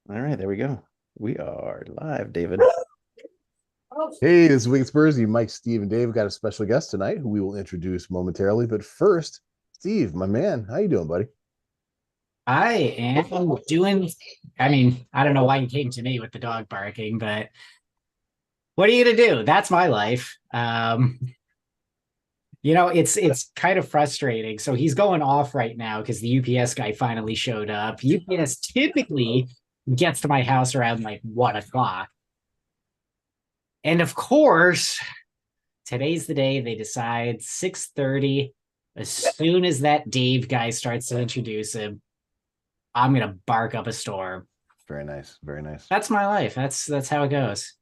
All right, there we go. We are live, David. Hey, this week's Spursy, Mike, Steve, and Dave got a special guest tonight who we will introduce momentarily. But first, Steve, my man, how you doing, buddy? I am doing, I don't know why you came to me with the dog barking, but what are you gonna do? That's my life. It's kind of frustrating. So he's going off right now because the UPS guy finally showed up. UPS typically gets to my house around like 1 o'clock. And of course, today's the day they decide 6:30. As soon as that Dave guy starts to introduce him, I'm gonna bark up a storm. Very nice, very nice. That's my life. That's how it goes.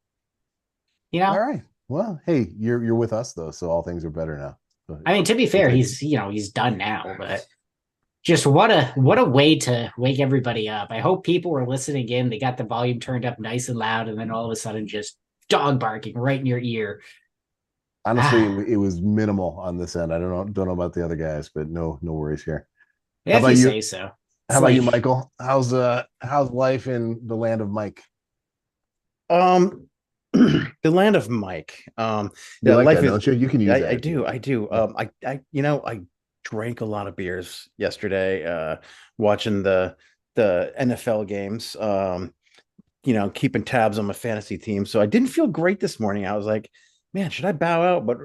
You All know, right. Well, hey, you're with us though, so all things are better now. So I mean, to be we'll fair, take it. he's done now, but just what a way to wake everybody up. I hope people were listening in. They got the volume turned up nice and loud, and then all of a sudden just dog barking right in your ear. Honestly, Ah, it was minimal on this end. I don't know about the other guys, but no worries here. How if about you you? say so. How It's about you, like Michael? How's life in the land of Mike? Um, the land of Mike. You Yeah, like life that, is. don't you? You can use I, that I if you do, want. I do. I drank a lot of beers yesterday. Watching the NFL games. Keeping tabs on my fantasy team. So I didn't feel great this morning. I was like, man, should I bow out? But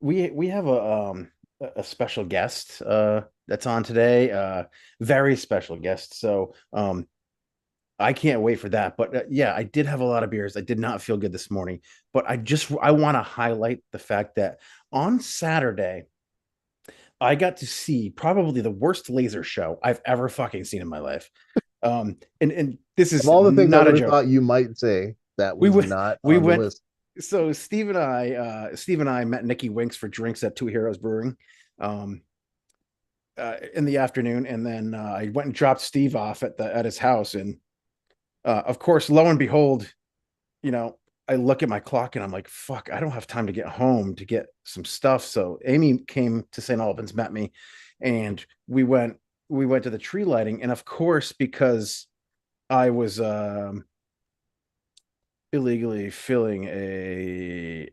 we have a special guest that's on today. Very special guest. So I can't wait for that. But yeah, I did have a lot of beers. I did not feel good this morning. But I want to highlight the fact that on Saturday I got to see probably the worst laser show I've ever fucking seen in my life. And this Of is all the things I not a would have joke. thought you might say, that We was went not we on the went list. so Steve and I met Nikki Winks for drinks at Two Heroes Brewing um in the afternoon, and then I went and dropped Steve off at his house, and of course, lo and behold, you know, I look at my clock and I'm like, fuck, I don't have time to get home to get some stuff. So Amy came to St. Albans, met me, and we went to the tree lighting. And of course, because I was illegally filling a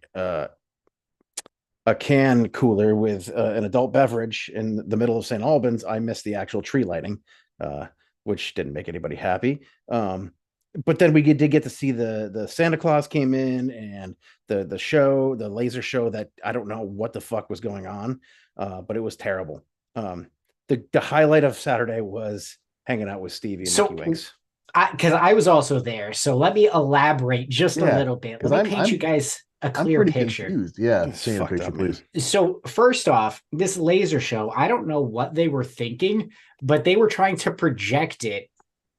can cooler with an adult beverage in the middle of St. Albans, I missed the actual tree lighting, uh, which didn't make anybody happy. But then did get to see the Santa Claus came in, and the laser show that I don't know what the fuck was going on, but it was terrible. The highlight of Saturday was hanging out with Stevie and Nikki so. Winks. Because I was also there. So let me elaborate just a Yeah, little bit. because Let me paint you guys a I'm clear pretty picture. confused. Yeah, It's paint a fucked picture, up, man. please. So, first off, this laser show, I don't know what they were thinking, but they were trying to project it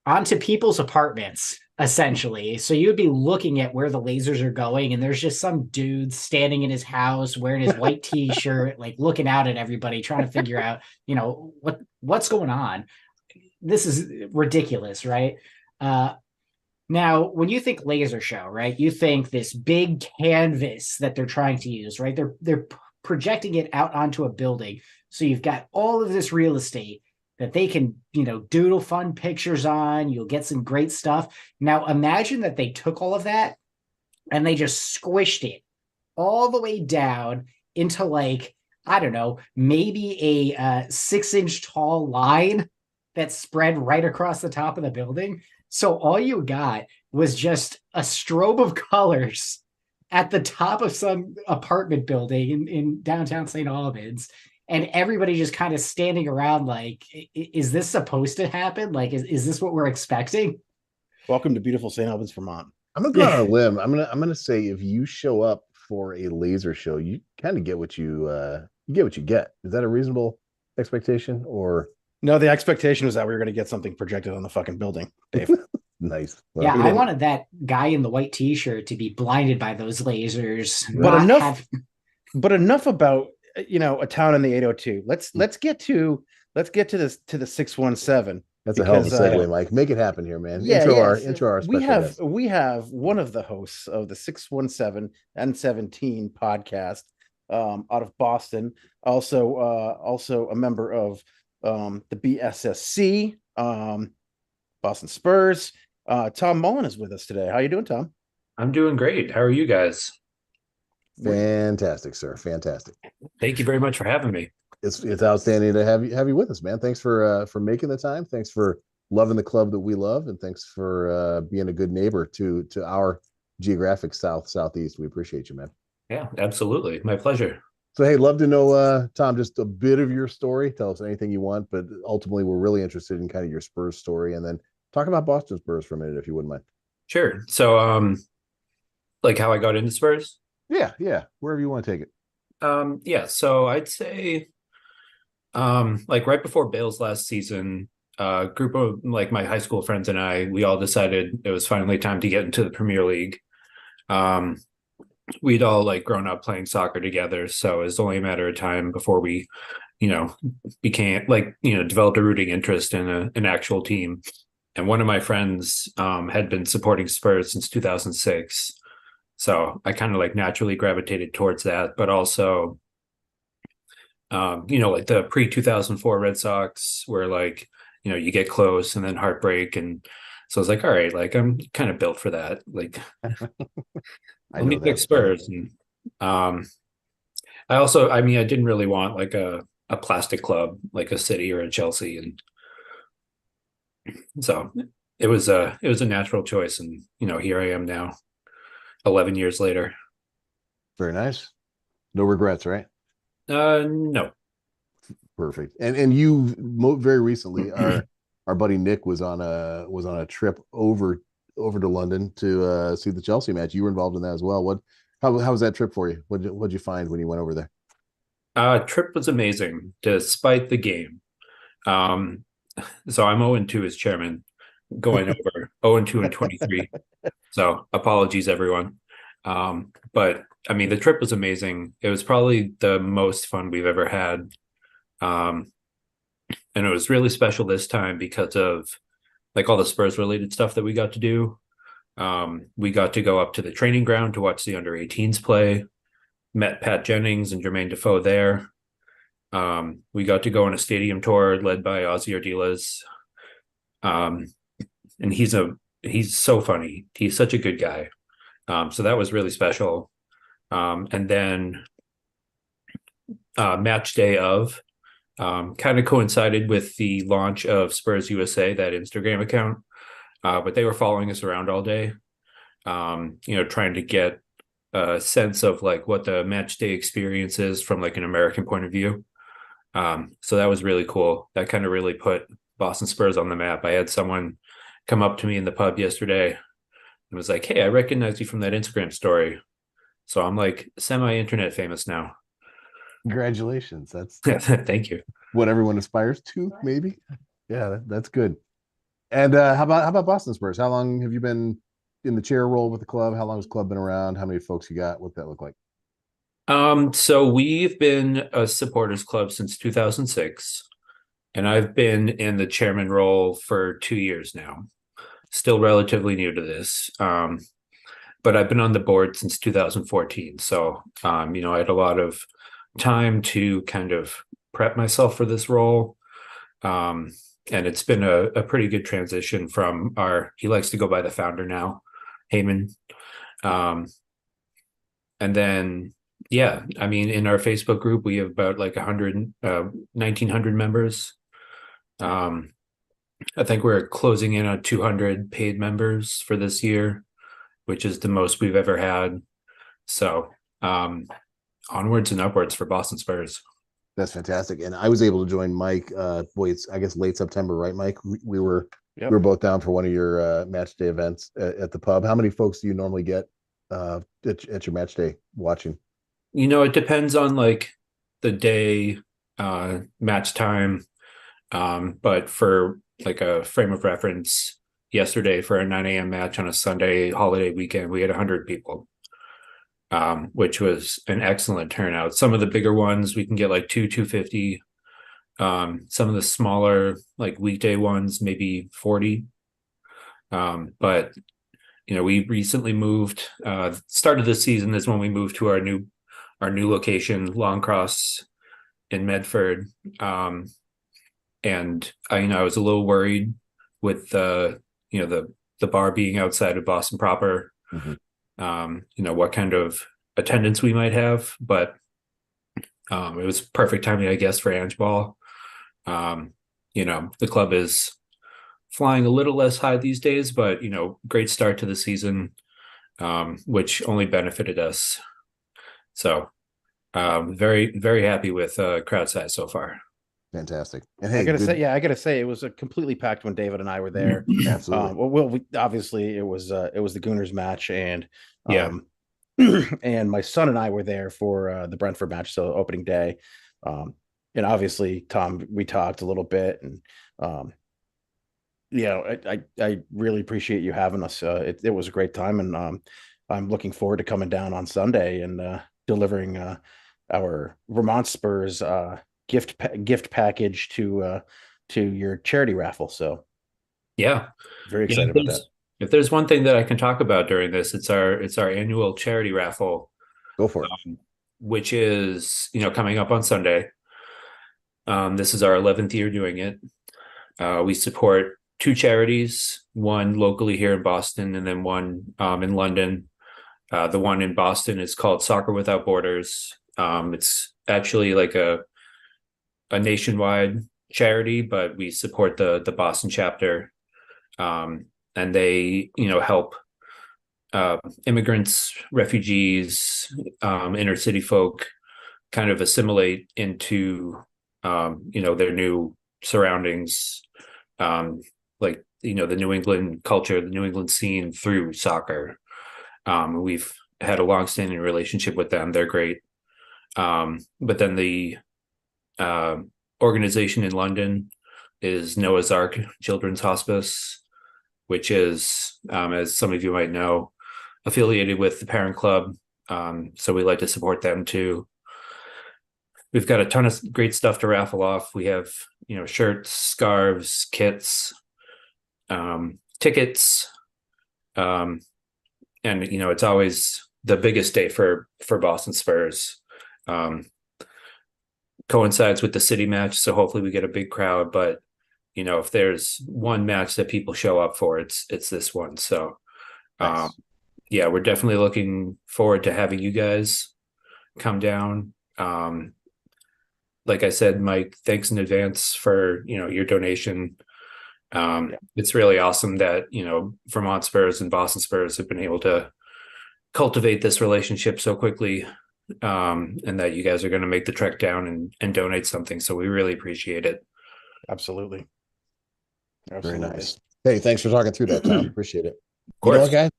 onto people's apartments, essentially. So, you'd be looking at where the lasers are going, and there's just some dude standing in his house wearing his white t shirt, like looking out at everybody, trying to figure out, what's going on. This is ridiculous, right? Uh, Now, when you think laser show, right, you think this big canvas that they're trying to use, right? They're projecting it out onto a building. So you've got all of this real estate that they can, doodle fun pictures on. You'll get some great stuff. Now, imagine that they took all of that and they just squished it all the way down into like, I don't know, maybe a 6 inch tall line that spread right across the top of the building. So all you got was just a strobe of colors at the top of some apartment building in downtown St. Albans. And everybody just kind of standing around like, is this supposed to happen? Like, is this what we're expecting? Welcome to beautiful St. Albans, Vermont. I'm gonna go Yeah. on a limb. I'm gonna say if you show up for a laser show, you kind of get you get what you get. Is that a reasonable expectation or No, the expectation was that we were going to get something projected on the fucking building, Dave. nice? Yeah, Well, We I didn't. wanted that guy in the white t-shirt to be blinded by those lasers, But right. not enough, have but enough about a town in the 802. Let's get to the 617, That's a hell of a because segue, Mike. Make it happen here, man. yeah, yeah. Intro So our we special have guest. we have one of the hosts of the 617 and 17 podcast, out of Boston, also a member of the BSSC, Boston Spurs. Tom Mullen is with us today. How you doing, Tom? I'm doing great. How are you guys? Fantastic, sir. Fantastic. Thank you very much for having me. It's outstanding to have you with us, man. Thanks for making the time. Thanks for loving the club that we love, and thanks for being a good neighbor to our geographic southeast. We appreciate you, man. Yeah, absolutely. My pleasure. So hey, love to know, Tom, just a bit of your story. Tell us anything you want, but ultimately we're really interested in kind of your Spurs story, and then talk about Boston Spurs for a minute, if you wouldn't mind. Sure. So, like how I got into Spurs? Yeah, wherever you want to take it. Yeah. So I'd say, like right before Bale's last season, a group of like my high school friends and we all decided it was finally time to get into the Premier League. Um, we'd all like grown up playing soccer together, so it was only a matter of time before we, became like developed a rooting interest in an actual team. And one of my friends had been supporting Spurs since 2006. So I kind of like naturally gravitated towards that, but also, like the pre 2004 Red Sox where like, you get close and then heartbreak. And so I was like, all right, like I'm kind of built for that. Like, I let me know pick that. Spurs. And I mean, I didn't really want like a plastic club, like a City or a Chelsea. And so it was a natural choice. And, here I am now, 11 years later. Very nice. No regrets, right? No. Perfect. And you very recently, our buddy Nick was on a trip over to London to see the Chelsea match. You were involved in that as well. How was that trip for you? What'd you find when you went over there? Trip was amazing despite the game. Um, so I'm 0-2 as chairman, going over 0-2 and 23. So apologies, everyone. But I mean, the trip was amazing. It was probably the most fun we've ever had. And it was really special this time because of like all the Spurs related stuff that we got to do. We got to go up to the training ground to watch the under 18s play, met Pat Jennings and Jermaine Defoe there. We got to go on a stadium tour led by Ozzy Ardiles. And he's so funny. He's such a good guy. So that was really special. And then match day of kind of coincided with the launch of Spurs USA, that Instagram account. But they were following us around all day, trying to get a sense of like what the match day experience is from like an American point of view. So that was really cool. That kind of really put Boston Spurs on the map. I had someone come up to me in the pub yesterday and was like, "Hey, I recognize you from that Instagram story." So I'm like semi-internet famous now. Congratulations. That's Thank you. what everyone aspires to, maybe. Yeah, that's good. And how about Boston Spurs? How long have you been in the chair role with the club? How long has the club been around? How many folks you got? What that look like? So we've been a supporters club since 2006, and I've been in the chairman role for 2 years now. Still relatively new to this. But I've been on the board since 2014. So, I had a lot of time to kind of prep myself for this role. And it's been a pretty good transition from he likes to go by the founder now, Heyman. And then, yeah, I mean, in our Facebook group, we have about like 1,900 members. I think we're closing in on 200 paid members for this year, which is the most we've ever had. So onwards and upwards for Boston Spurs. That's fantastic. And I was able to join Mike. It's I guess late September, right, Mike? We were both down for one of your match day events at the pub. How many folks do you normally get at your match day watching? It depends on like the day, match time. But for like a frame of reference, yesterday for a 9 a.m. match on a Sunday holiday weekend, we had 100 people, which was an excellent turnout. Some of the bigger ones, we can get like 250. Some of the smaller, like weekday ones, maybe 40. But, we recently moved, start of this season is when we moved to our new location, Longcross in Medford. And I was a little worried with the bar being outside of Boston proper. What kind of attendance we might have, but it was perfect timing, I guess, for Ange Ball. The club is flying a little less high these days, but great start to the season, which only benefited us. So very, very happy with crowd size so far. Fantastic. And hey, I gotta say, it was a completely packed when David and I were there. Absolutely. Obviously it was the Gooners match, and Yeah. and my son and I were there for the Brentford match, so opening day. And obviously, Tom, we talked a little bit, and I really appreciate you having us. It was a great time, and I'm looking forward to coming down on Sunday and delivering our Vermont Spurs gift package to your charity raffle. So Yeah, very yeah. excited about that. If there's one thing that I can talk about during this, it's our annual charity raffle, Go for it. which is coming up on Sunday. This is our 11th year doing it. We support two charities, one locally here in Boston, and then one in London. The one in Boston is called Soccer Without Borders. It's actually like a nationwide charity, but we support the Boston chapter, and they help immigrants, refugees, inner city folk kind of assimilate into their new surroundings, like the New England culture, the New England scene through soccer. We've had a long-standing relationship with them. They're great. But then the organization in London is Noah's Ark Children's Hospice, which is, as some of you might know, affiliated with the Parent Club. So we like to support them too. We've got a ton of great stuff to raffle off. We have, shirts, scarves, kits, tickets, and it's always the biggest day for Boston Spurs. Coincides with the city match, so hopefully we get a big crowd. But if there's one match that people show up for, it's this one. So, Nice. we're definitely looking forward to having you guys come down. Like I said, Mike, thanks in advance for your donation. It's really awesome that Vermont Spurs and Boston Spurs have been able to cultivate this relationship so quickly, and that you guys are going to make the trek down and donate something. So we really appreciate it. Absolutely. Very nice. Hey, thanks for talking through that, Tom. Appreciate it. Of course. You know what, guys?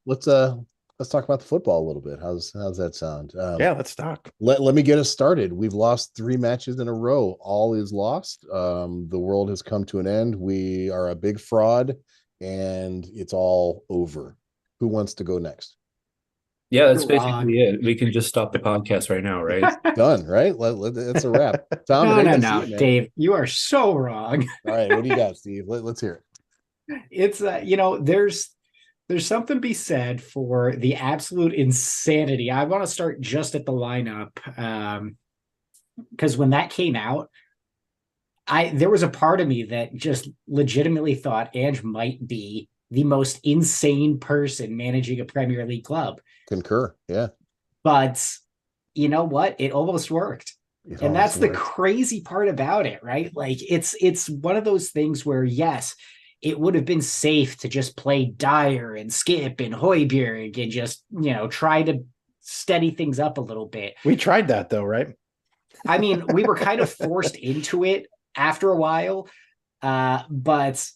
Let's talk about the football a little bit. How's that sound? Yeah, let's talk. Let me get us started. We've lost 3 matches in a row. All is lost. The world has come to an end. We are a big fraud, and it's all over. Who wants to go next? Yeah, that's You're wrong. basically it. We can just stop the podcast right now, right? Done, right? That's a wrap. Tom, No, Dave, you are so wrong. All right, what do you got, Steve? Let's hear it. It's there's something to be said for the absolute insanity. I want to start just at the lineup, because when that came out, there was a part of me that just legitimately thought Ange might be the most insane person managing a Premier League club. Concur. Yeah. But you know what? It almost worked. And that's the worked. crazy part about it, right? Like it's one of those things where, yes, it would have been safe to just play Dyer and Skip and Højbjerg and just, try to steady things up a little bit. We tried that though, right? I mean, we were kind of forced into it after a while. But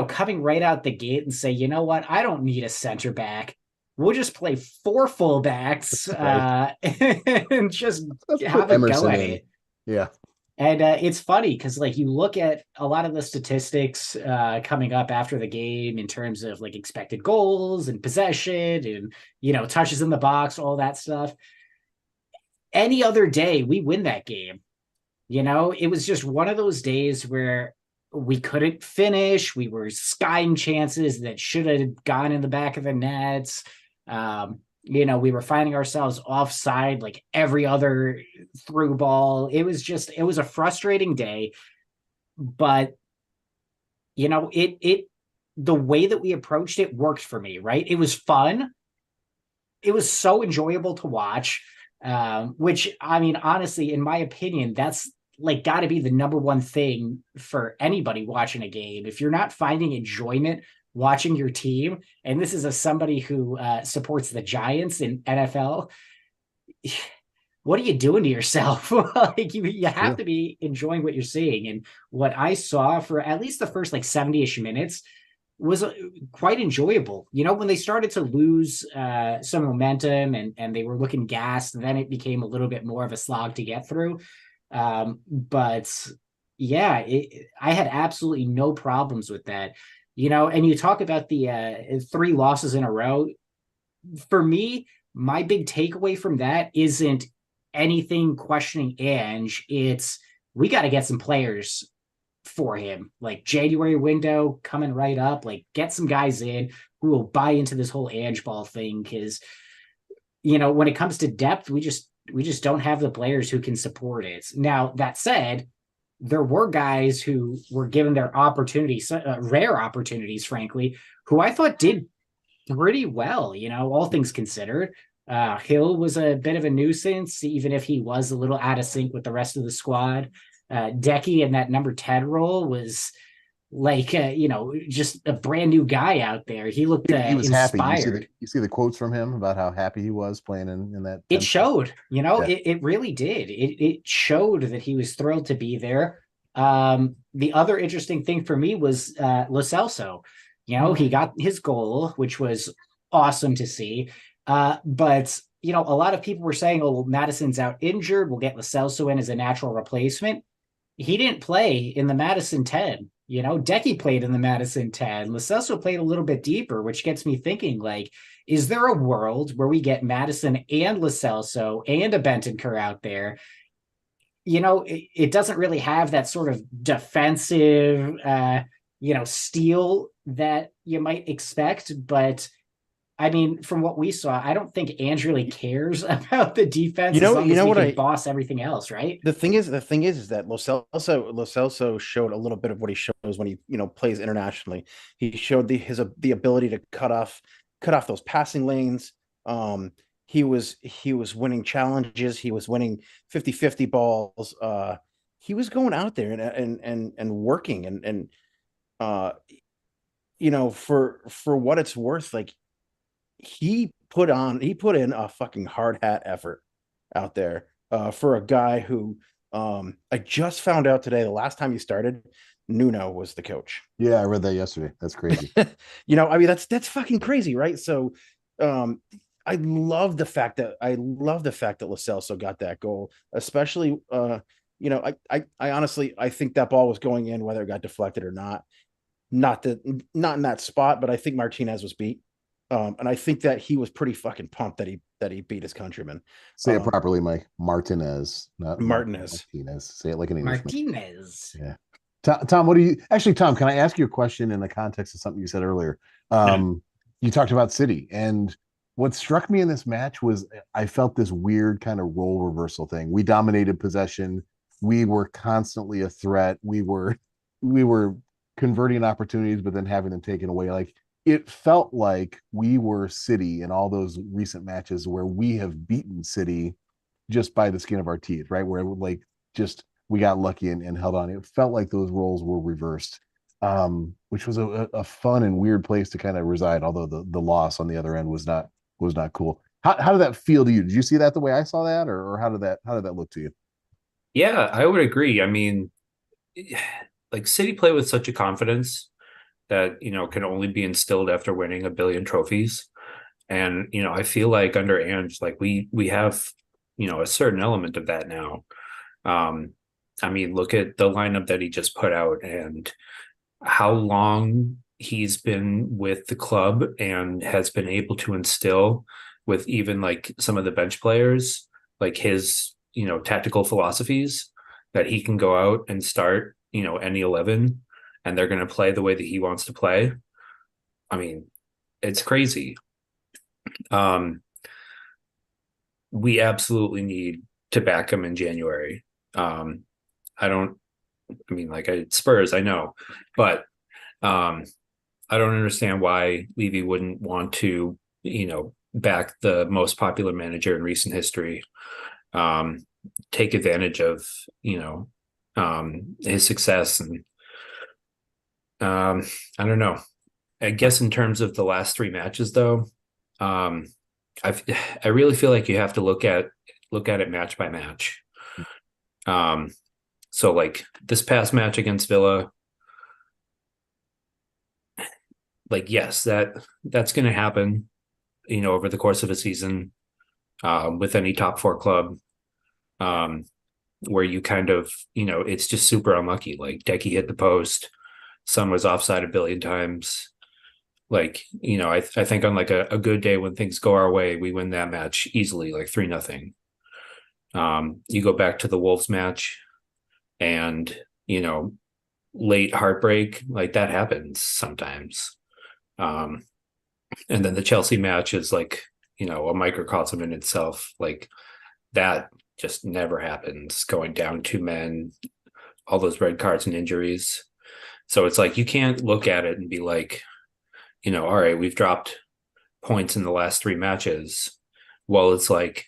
coming right out the gate and say, you know what? I don't need a center back. We'll just play 4 fullbacks, and just have a go at it. Yeah. And it's funny because you look at a lot of the statistics coming up after the game in terms of expected goals and possession and, touches in the box, all that stuff. Any other day, we win that game. It was just one of those days where we couldn't finish. We were skying chances that should have gone in the back of the nets. We were finding ourselves offside every other through ball. It was a frustrating day, but the way that we approached it worked for me, right? It was fun. It was so enjoyable to watch. Which, I mean, honestly, in my opinion, that's like got to be the number one thing for anybody watching a game. If you're not finding enjoyment watching your team, and this is as somebody who supports the Giants in NFL, what are you doing to yourself? Like you have to be enjoying what you're seeing. And what I saw for at least the first like 70-ish minutes was quite enjoyable. When they started to lose some momentum and they were looking gassed, then it became a little bit more of a slog to get through. But yeah, I had absolutely no problems with that. And you talk about the 3 losses in a row. For me, my big takeaway from that isn't anything questioning Ange. It's we got to get some players for him. Like January window coming right up. Like get some guys in who will buy into this whole Ange ball thing. Because when it comes to depth, we just don't have the players who can support it. Now that said, there were guys who were given their opportunities, rare opportunities, frankly, who I thought did pretty well, all things considered. Hill was a bit of a nuisance, even if he was a little out of sync with the rest of the squad. Decky in that number 10 role was like, just a brand new guy out there. He looked he was inspired. happy. You see the quotes from him about how happy he was playing in that. It showed, Yeah. it really did. It showed that he was thrilled to be there. The other interesting thing for me was Lo Celso. He got his goal, which was awesome to see. But a lot of people were saying, "Oh, well, Madison's out injured. We'll get Lo Celso in as a natural replacement." He didn't play in the Madison 10. Decky played in the Madison 10. Lo Celso played a little bit deeper, which gets me thinking, like, is there a world where we get Madison and Lo Celso and a Bentancur out there? It doesn't really have that sort of defensive, steel that you might expect. But I mean, from what we saw, I don't think Ange really cares about the defense as long as he can boss everything else, right? The thing is that Lo Celso showed a little bit of what he shows when he plays internationally. He showed the ability to cut off those passing lanes. He was winning challenges. He was winning 50-50 balls. He was going out there and working and for what it's worth, like he put in a fucking hard hat effort out there for a guy who I just found out today, the last time he started, Nuno was the coach. Yeah, I read that yesterday. That's crazy. I mean, that's fucking crazy, right? So I love the fact that Lo Celso got that goal, especially I honestly I think that ball was going in whether it got deflected or not. Not in that spot, but I think Martinez was beat. And I think that he was pretty fucking pumped that he beat his countryman. Say it properly, Mike. Martinez, not Martinez. Say it like an Englishman. Martinez. Yeah. Tom, Tom, can I ask you a question in the context of something you said earlier? You talked about City, and what struck me in this match was I felt this weird kind of role reversal thing. We dominated possession. We were constantly a threat. We were converting opportunities, but then having them taken away. Like it felt like we were City in all those recent matches where we have beaten City just by the skin of our teeth, right? Where like just we got lucky and held on. It felt like those roles were reversed, which was a fun and weird place to kind of reside. Although the loss on the other end was not cool. How did that feel to you? Did you see that the way I saw that, or how did that look to you? Yeah, I would agree. I mean, like City play with such a confidence that can only be instilled after winning a billion trophies. And I feel like under Ange, like we have a certain element of that now. I mean, look at the lineup that he just put out and how long he's been with the club and has been able to instill with even like some of the bench players, like his tactical philosophies, that he can go out and start any 11 and they're going to play the way that he wants to play. I mean, it's crazy. We absolutely need to back him in January. Spurs, I know, but Um, I don't understand why Levy wouldn't want to, back the most popular manager in recent history, um, take advantage of, his success. And I don't know. I guess in terms of the last three matches, though, um, I really feel like you have to look at it match by match. Um, so like this past match against Villa, like yes, that's going to happen, over the course of a season, with any top four club, um, where you kind of, it's just super unlucky. Like Decky hit the post, Son was offside a billion times. Like, I think on like a good day when things go our way, we win that match easily, like 3-0. You go back to the Wolves match and, late heartbreak, like that happens sometimes. Um, and then the Chelsea match is like, a microcosm in itself. Like that just never happens, going down two men, all those red cards and injuries. So it's like you can't look at it and be like, all right, we've dropped points in the last three matches. Well, it's like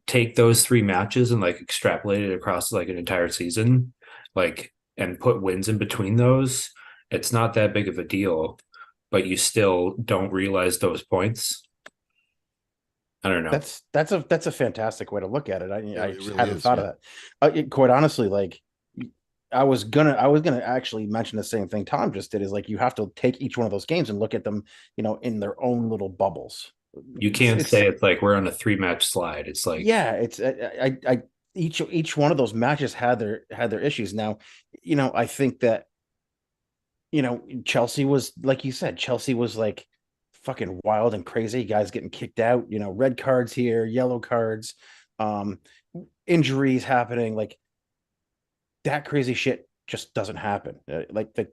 take those three matches and like extrapolate it across like an entire season, like, and put wins in between those. It's not that big of a deal, but you still don't realize those points. I don't know. That's a fantastic way to look at it. Yeah, I it just really hadn't is, thought yeah. of that. Quite honestly, like I was gonna actually mention the same thing Tom just did. Is like you have to take each one of those games and look at them, in their own little bubbles. You It's can't it's say it's like we're on a 3 match slide. It's like, yeah, it's I each one of those matches had their issues. Now, I think that Chelsea was, like you said, Chelsea was like fucking wild and crazy. Guys getting kicked out, red cards here, yellow cards, um, injuries happening. Like that crazy shit just doesn't happen.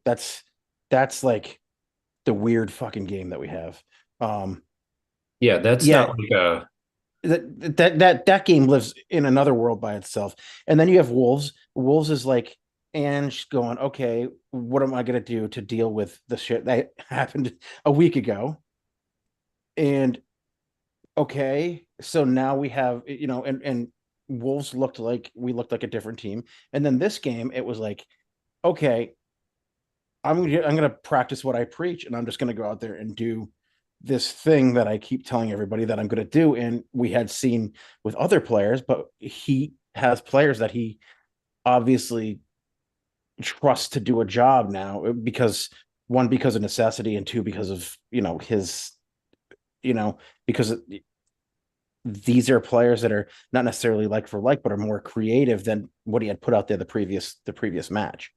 That's like the weird fucking game that we have. Um, yeah, that's yeah, not like a, that game lives in another world by itself. And then you have Wolves. Wolves is like Ange going, okay, what am I gonna do to deal with the shit that happened a week ago? And okay, so now we have, and Wolves looked like a different team. And then this game, it was like, okay, I'm gonna practice what I preach, and I'm just gonna go out there and do this thing that I keep telling everybody that I'm gonna do. And we had seen with other players, but he has players that he obviously trusts to do a job now because one, because of necessity, and two, because of his because these are players that are not necessarily like for like, but are more creative than what he had put out there the previous match.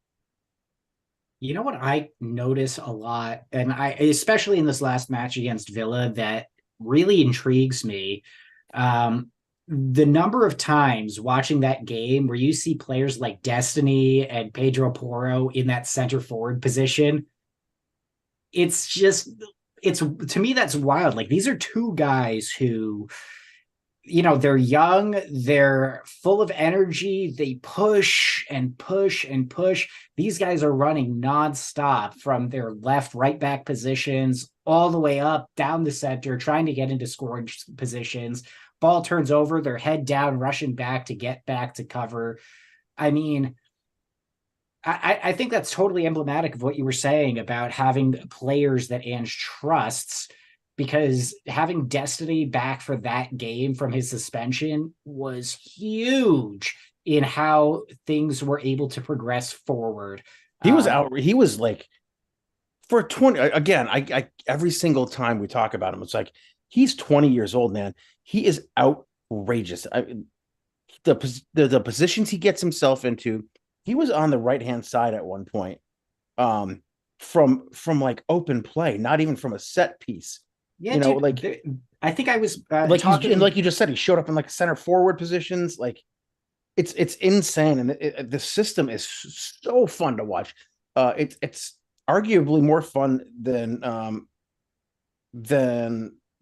You know what I notice a lot, and I especially in this last match against Villa, that really intrigues me. Um, the number of times watching that game where you see players like Destiny and Pedro Porro in that center forward position, it's just it's to me that's wild. Like these are two guys who they're young, they're full of energy, they push and push and push. These guys are running nonstop from their left, right back positions all the way up, down the center, trying to get into scoring positions. Ball turns over, their head down, rushing back to get back to cover. I mean, I think that's totally emblematic of what you were saying about having players that Ange trusts, because having Destiny back for that game from his suspension was huge in how things were able to progress forward. He was out. He was like for 20 again. I every single time we talk about him, it's like he's 20 years old, man. He is outrageous. The positions he gets himself into. He was on the right hand side at one point, um, from like open play, not even from a set piece. Yeah, dude. Like I think I was and talking. like you just said, he showed up in like center forward positions. Like it's insane, and the system is so fun to watch. It's arguably more fun than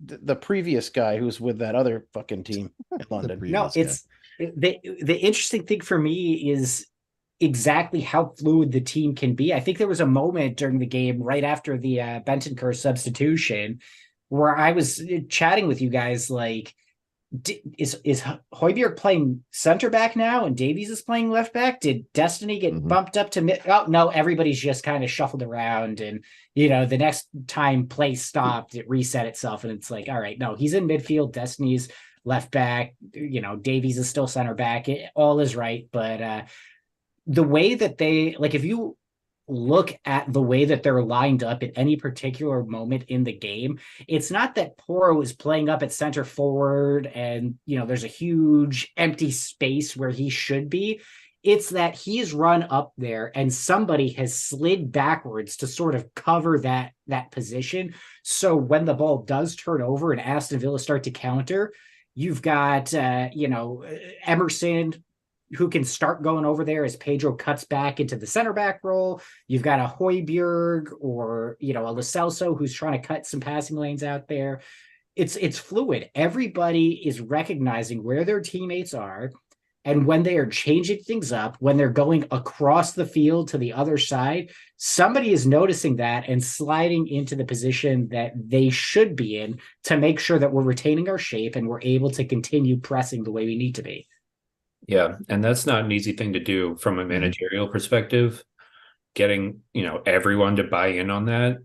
the previous guy who's with that other fucking team in The London. No, previous guy. it's the interesting thing for me is exactly how fluid the team can be. I think there was a moment during the game right after the Bentancur substitution where I was chatting with you guys like, is Højbjerg playing center back now and Davies is playing left back? Did Destiny get bumped up to mid? Oh no, everybody's just kind of shuffled around, and the next time play stopped, it reset itself, and it's like, all right, no, he's in midfield. Destiny's left back. Davies is still center back. All is right, but the way that they like, if you look at the way that they're lined up at any particular moment in the game, it's not that Porro is playing up at center forward and there's a huge empty space where he should be. It's that he's run up there and somebody has slid backwards to sort of cover that position. So when the ball does turn over and Aston Villa start to counter, you've got Emerson, who can start going over there as Pedro cuts back into the center back role. You've got a Højbjerg or a Lo Celso who's trying to cut some passing lanes out there. It's fluid. Everybody is recognizing where their teammates are, and when they are changing things up, when they're going across the field to the other side, somebody is noticing that and sliding into the position that they should be in to make sure that we're retaining our shape and we're able to continue pressing the way we need to be. Yeah, and that's not an easy thing to do from a managerial perspective. Getting, everyone to buy in on that.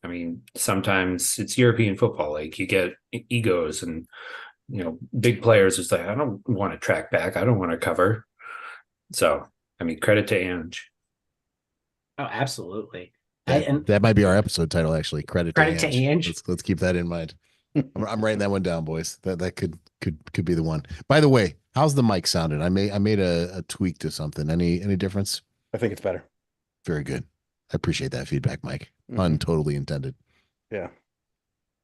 I mean, sometimes it's European football. Like you get egos and, big players is like, I don't want to track back. I don't want to cover. So, I mean, credit to Ange. Oh, absolutely. That might be our episode title, actually. Credit to Ange. Let's keep that in mind. I'm writing that one down, boys. That could be the one. By the way, how's the mic sounding? I made a tweak to something. Any difference? I think it's better. Very good. I appreciate that feedback, Mike. Pun totally intended. Yeah.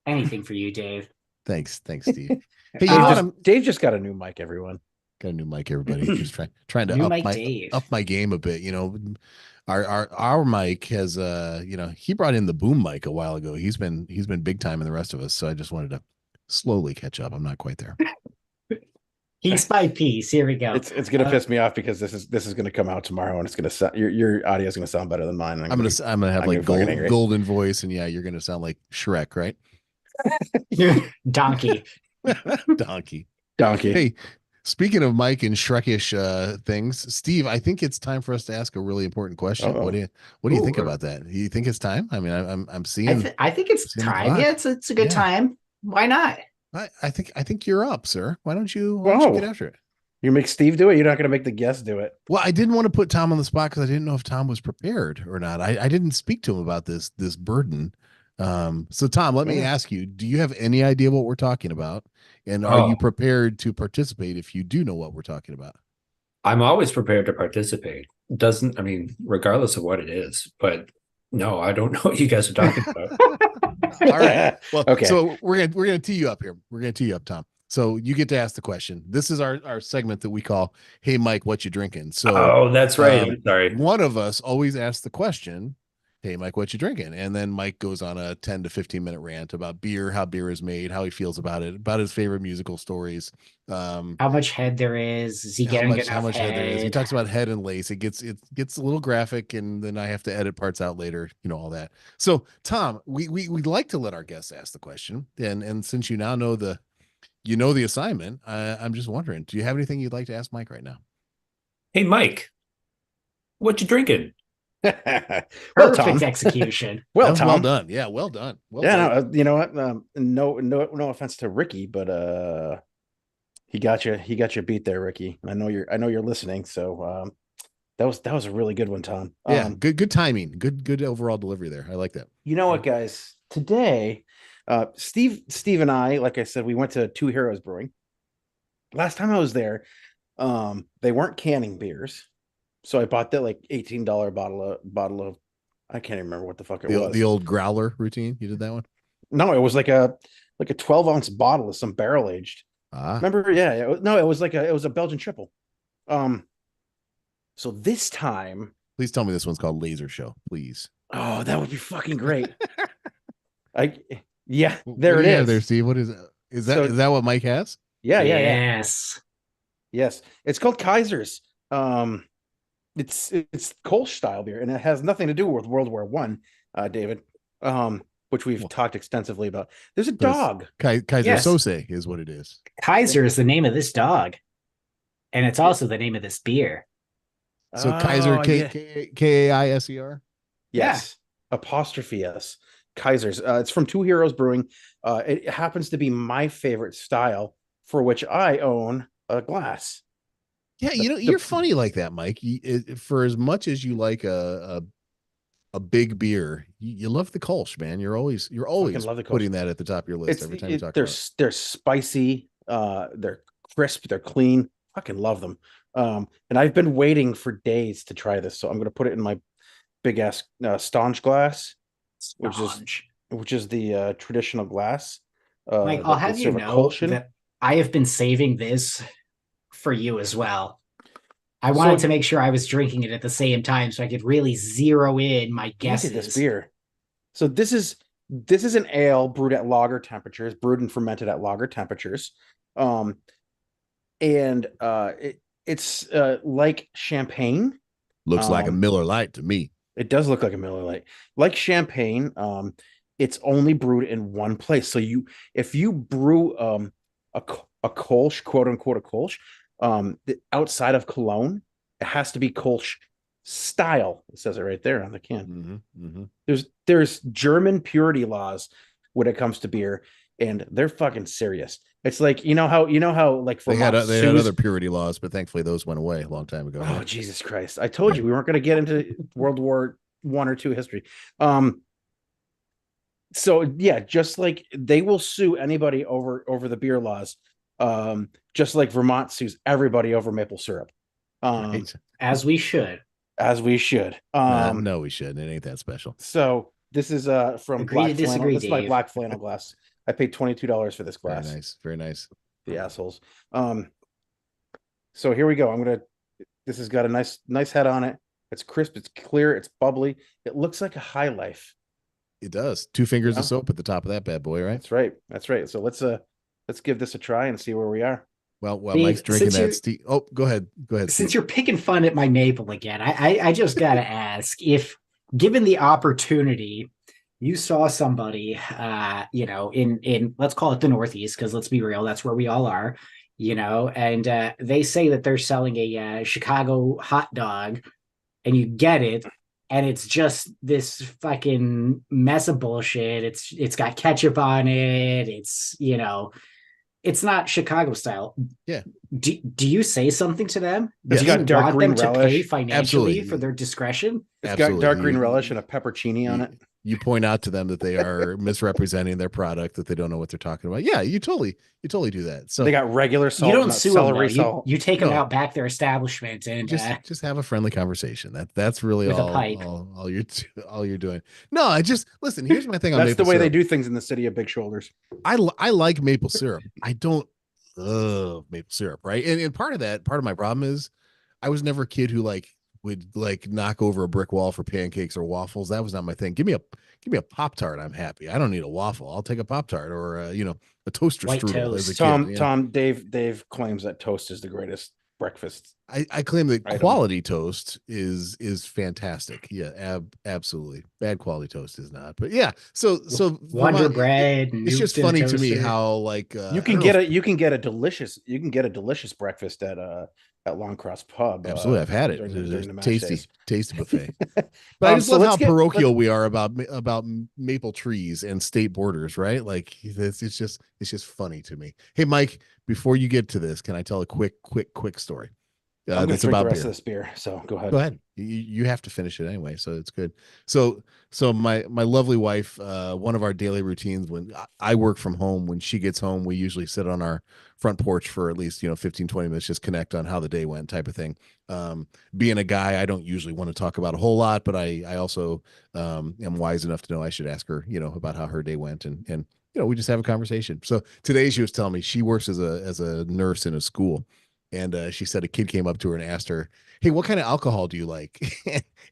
Anything for you, Dave. Thanks, Steve. Hey, Dave just got a new mic, everyone. Got a new mic, everybody. Just trying to up my game a bit. Our Mike has he brought in the boom mic a while ago. He's been big time in the rest of us. So I just wanted to slowly catch up. I'm not quite there. Piece by piece. Here we go. It's gonna piss me off because this is gonna come out tomorrow and it's gonna sound your audio is gonna sound better than mine. I'm gonna have like golden voice, and yeah, you're gonna sound like Shrek, right? Donkey. Donkey. Hey, speaking of Mike and Shrekish things, Steve, I think it's time for us to ask a really important question. What do you think about that? Do you think it's time? I mean, I'm seeing. I think it's time. Yeah, it's a good time. Why not? I think you're up, sir. Why don't you get after it? You make Steve do it. You're not going to make the guest do it. Well, I didn't want to put Tom on the spot because I didn't know if Tom was prepared or not. I didn't speak to him about this burden. So Tom, let me ask you: do you have any idea what we're talking about? And are you prepared to participate if you do know what we're talking about? I'm always prepared to participate. Regardless of what it is. But no, I don't know what you guys are talking about. All right. Well, okay. So we're gonna tee you up here. We're gonna tee you up, Tom. So you get to ask the question. This is our segment that we call "Hey Mike, what you drinking?" So that's right. I'm sorry. One of us always asks the question, "Hey Mike, what you drinking?" And then Mike goes on a 10 to 15 minute rant about beer, how beer is made, how he feels about it, about his favorite musical stories, how much head there is he getting how much head there is. He talks about head and lace. It gets a little graphic, and then I have to edit parts out later, all that. So Tom, we'd like to let our guests ask the question, and since you now know the assignment, I'm just wondering, do you have anything you'd like to ask Mike right now? Hey Mike, what you drinking? Perfect execution. Tom. Well done. Yeah, well done. No, you know what? No offense to Ricky, but he got you beat there, Ricky. I know you're listening. So that was a really good one, Tom. Yeah, good timing. Good overall delivery there. I like that. You know what, guys? Today, Steve and I, like I said, we went to Two Heroes Brewing. Last time I was there, they weren't canning beers. So I bought that like $18 bottle of I can't even remember what the fuck it was. The old growler routine. You did that one? No, it was like a 12-ounce bottle of some barrel aged. Remember? Yeah. It was a Belgian triple. So this time, please tell me this one's called Laser Show, please. Oh, that would be fucking great. There what it is. There, Steve. What is it? Is that what Mike has? Yeah. Yes. It's called Kaiser's. it's Kolsch style beer, and it has nothing to do with World War One, David. Which we've Well, talked extensively about. There's a Because dog. Kaiser Yes. Sose is what it is. Kaiser is the name of this dog, and it's also the name of this beer. So Kaiser Oh, yeah. Kaiser. Yes. Apostrophe S. Kaiser's. It's from Two Heroes Brewing. It happens to be my favorite style, for which I own a glass. Yeah, The, you're funny like that, Mike. For as much as you like a big beer, you love the Kolsch, man. You're always fucking love the putting Kolsch. that at the top of your list every time you talk They're about it. they're spicy, they're crisp, they're clean. Fucking love them. And I've been waiting for days to try this, so I'm gonna put it in my big ass staunch glass, Staunch. which is the traditional glass. Like, I'll That they have you serve a know Kolsch in. that I have been saving this for you as well. I So- wanted to make sure I was drinking it at the same time so I could really zero in my Look at guesses. this beer. So this is an ale brewed at lager temperatures, brewed and fermented at lager temperatures. And it's like champagne. Looks like a Um, Miller Lite to me. It does look like a Miller Lite. Like champagne, it's only brewed in one place. So if you brew a Kolsch, quote unquote a Kolsch, outside of Cologne, it has to be Kolsch style. It says it right there on the can. There's German purity laws when it comes to beer, and they're fucking serious. It's like you know how like They had Vermont they had sues- other purity laws, but thankfully those went away a long time ago. Oh right? Jesus Christ! I told you we weren't going to get into World War One or two history. So yeah, just like they will sue anybody over the beer laws, just like Vermont sues everybody over maple syrup, Right? As we should. as we should. No, we shouldn't. It ain't that special. So this is from Agree to Black Flannel. disagree, This is my Dave. black flannel glass. I paid $22 for this Very glass. nice. Very nice. The assholes. So here we go. This has got a nice head on it. It's crisp, it's clear, it's bubbly. It looks like a High Life. It does. 2 fingers Yeah. of soap at the top of that bad boy, right? That's right. That's right. So let's give this a try and see where we are. Well, while Dave, Mike's drinking since that, oh, go ahead. Go ahead. Since Steve. you're picking fun at my maple again, I just gotta ask if, given the opportunity, you saw somebody, in let's call it the Northeast, because let's be real, that's where we all are, and they say that they're selling a Chicago hot dog, and you get it, and it's just this fucking mess of bullshit. It's got ketchup on it. It's not Chicago style. Yeah. Do you say something to them? It's Do got you dark want green them to relish. pay financially Absolutely. for their discretion? It's Absolutely. got dark green relish and a peppercini on it. You point out to them that they are misrepresenting their product, that they don't know what they're talking about. Yeah, you totally do that. So They got regular salt. You don't not sue them, though. celery salt. You take them No. out back their establishment and just have a friendly conversation. That's really With a pipe. all you're doing. No, I just listen. Here's my thing on That's maple the way they syrup. do things in the city of big shoulders. I like maple syrup. I don't love maple syrup, right? And part of my problem is I was never a kid who would knock over a brick wall for pancakes or waffles. That was not my thing. Give me a Pop-Tart. I'm happy. I don't need a waffle. I'll take a Pop-Tart or a toaster White strudel as a toast. kid. Tom, Dave claims that toast is the greatest breakfast. I claim that Item. quality toast is fantastic. Yeah, absolutely. Bad quality toast is not. But yeah, so Wonder Vermont, Bread. it's just funny to me how You can get a delicious breakfast at Long Cross Pub. absolutely. I've had it. during It's the a match tasty days. buffet. But I just So love how let's get- parochial we are about maple trees and state borders, right? Like it's just funny to me. Hey, Mike, before you get to this, can I tell a quick story? I'm gonna That's drink about the rest beer. of this beer. So go ahead. Go ahead. You have to finish it anyway, so it's good. So my lovely wife, one of our daily routines when I work from home, when she gets home, we usually sit on our front porch for at least 15, 20 minutes, just connect on how the day went, type of thing. Being a guy, I don't usually want to talk about a whole lot, but I also am wise enough to know I should ask her, about how her day went, and we just have a conversation. So today she was telling me she works as a nurse in a school. And she said a kid came up to her and asked her, "Hey, what kind of alcohol do you like?"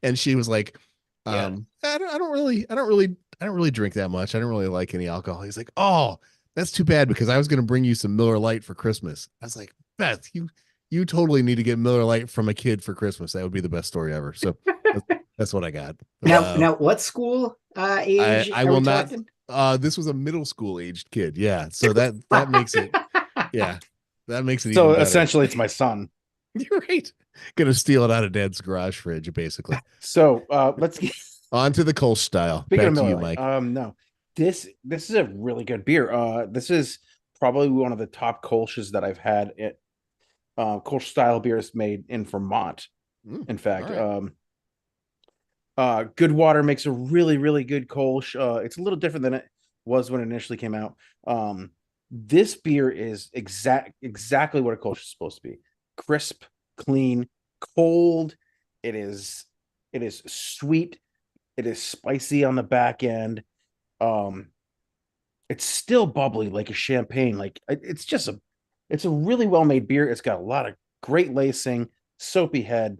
And she was like, I don't really drink that much. I don't really like any alcohol." He's like, "Oh, that's too bad because I was going to bring you some Miller Lite for Christmas." I was like, "Beth, you You totally need to get Miller Lite from a kid for Christmas. That would be the best story ever. So that's what I got. Now, what school age I are will we not. talking? This was a middle school aged kid. Yeah. So that makes it. Yeah, that makes it So even better. essentially, it's my son. You're right. Gonna steal it out of Dad's garage fridge, basically. So let's get On to the Kolsch style. speaking Back of to Miller you, Lite. Mike. No, this is a really good beer. This is probably one of the top Kolsch's that I've had. It Kolsch style beers made in Vermont. In fact, all Good Water makes a really, really good Kolsch. It's a little different than it was when it initially came out. This beer is exactly what a Kolsch is supposed to be: crisp, clean, cold. It is sweet. It is spicy on the back end. It's still bubbly like a champagne. Like it's a really well made beer. It's got a lot of great lacing, soapy head.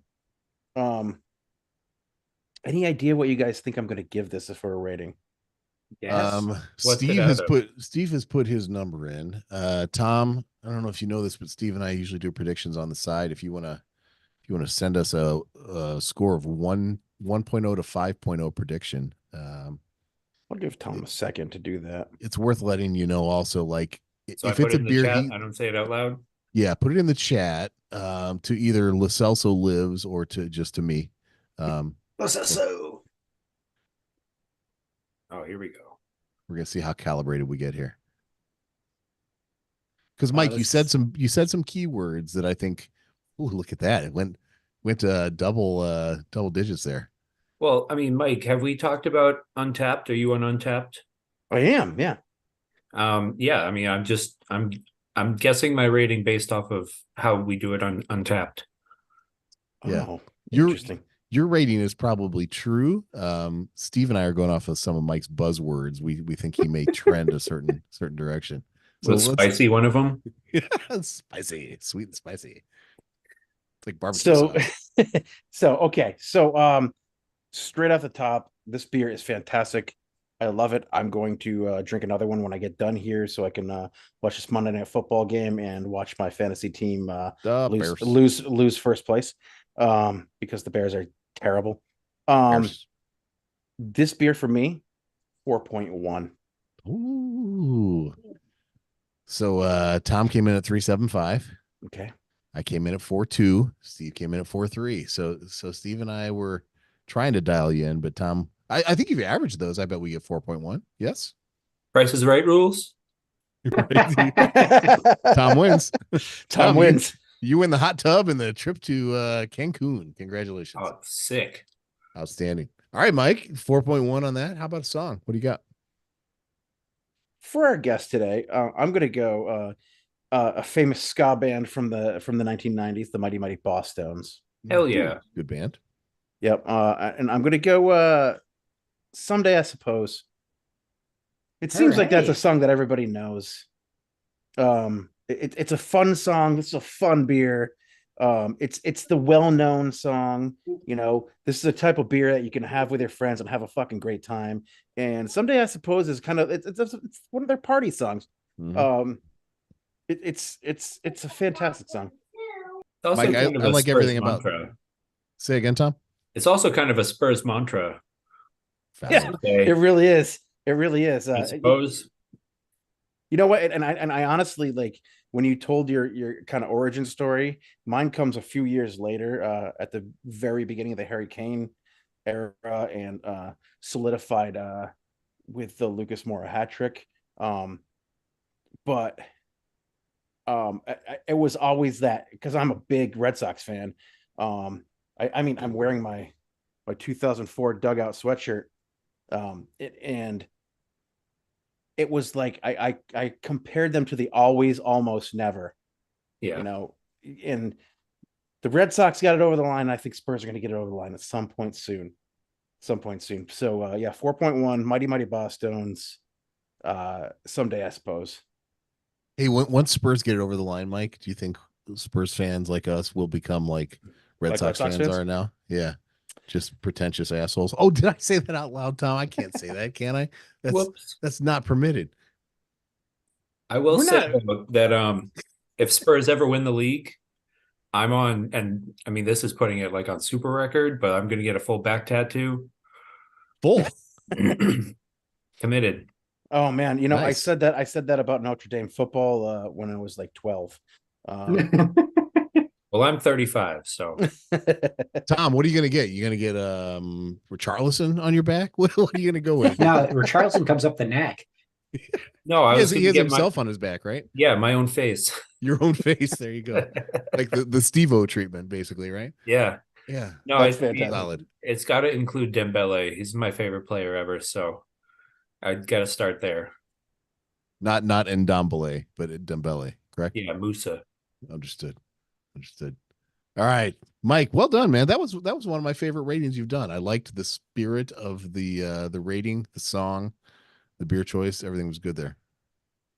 Any idea what you guys think I'm going to give this for a rating? Yes. What's it Steve out has of? put his number in. Tom, I don't know if you know this, but Steve and I usually do predictions on the side. If you want to send us a score of 1.0 to 5.0 prediction, I'll give Tom a second to do that. it's worth letting you know also, like, So I if put it's it a in the beer chat. I don't say it out loud. yeah, put it in the chat to either Lacelso Lives or to just to me. So Oh, here we go. We're gonna see how calibrated we get here. Because Mike, you this- said some keywords that I think. Oh, look at that! It went double digits there. Well, I mean, Mike, have we talked about Untapped? Are you on Untapped? I am, yeah. Yeah. I mean, I'm guessing my rating based off of how we do it on Untapped. Yeah. Oh, You're- interesting. Your rating is probably true. Steve and I are going off of some of Mike's buzzwords. We think he may trend a certain direction. So Was spicy one of them? spicy, sweet and spicy. It's like barbecue So, sauce. okay. Straight off the top, this beer is fantastic. I love it. I'm going to drink another one when I get done here, so I can watch this Monday Night Football game and watch my fantasy team Bears. lose first place because the Bears are terrible. Bears. This beer for me, 4.1. Ooh. So Tom came in at 3.75. Okay. I came in at 4.2. Steve came in at 4.3. So Steve and I were trying to dial you in, but Tom, I think if you average those, I bet we get 4.1. Yes. Price is Right rules. Tom wins. Tom wins. You win the hot tub and the trip to Cancun. Congratulations. Oh, sick. Outstanding. All right, Mike, 4.1 on that. How about a song? What do you got? For our guest today, I'm going to go a famous ska band from the 1990s, the Mighty Mighty Boss Stones. Hell yeah. Good band. Yep. And I'm going to go Someday, I Suppose. It seems like that's a right. song that everybody knows. It's a fun song. It's a fun beer. It's the well-known song. You know, this is a type of beer that you can have with your friends and have a fucking great time. And Someday, I Suppose, is kind of it's one of their party songs. Mhm. It's a fantastic song. It's also Mike, kind of I a like Spurs everything about- mantra. Say again, Tom. It's also kind of a Spurs mantra. Yeah, Okay. it really is. It really is. I suppose. You know what? And I honestly, like, when you told your kind of origin story, mine comes a few years later, at the very beginning of the Harry Kane era, and solidified with the Lucas Moura hat trick. But it was always that, because I'm a big Red Sox fan. I mean, I'm wearing my 2004 dugout sweatshirt. And it was like I compared them to the Always Almost Never. Yeah. You know, and the Red Sox got it over the line. I think Spurs are going to get it over the line at some point soon. So 4.1, Mighty Mighty Boss Stones. Someday, I suppose. Hey, once Spurs get it over the line, Mike, do you think Spurs fans like us will become like Red Sox fans are now? Yeah. Just pretentious assholes. Oh, did I say that out loud, Tom? I can't say that, can I? Whoops. That's not permitted. I will We're say not- though, that if Spurs ever win the league, I'm on, and I mean, this is putting it like on super record, but I'm going to get a full back tattoo. Full. Committed. Oh man, Nice. I said that about Notre Dame football when I was like 12. Well, I'm 35, so Tom, what are you gonna get? You gonna get Richarlison on your back? What are you gonna go with? Now, Richarlison comes up the neck. no, I was He going to has get my himself on his back, right? my own face. Your own face. There you go. Like the Steve-O treatment, basically, right? Yeah. Yeah. No, That's fantastic. Solid. it's got to include Dembele. He's my favorite player ever, so I got to start there. Not Ndombele, but Dembele, correct? Yeah, Musa. Understood. Understood. All right, Mike. Well done, man. That was one of my favorite ratings you've done. I liked the spirit of the rating, the song, the beer choice. Everything was good there.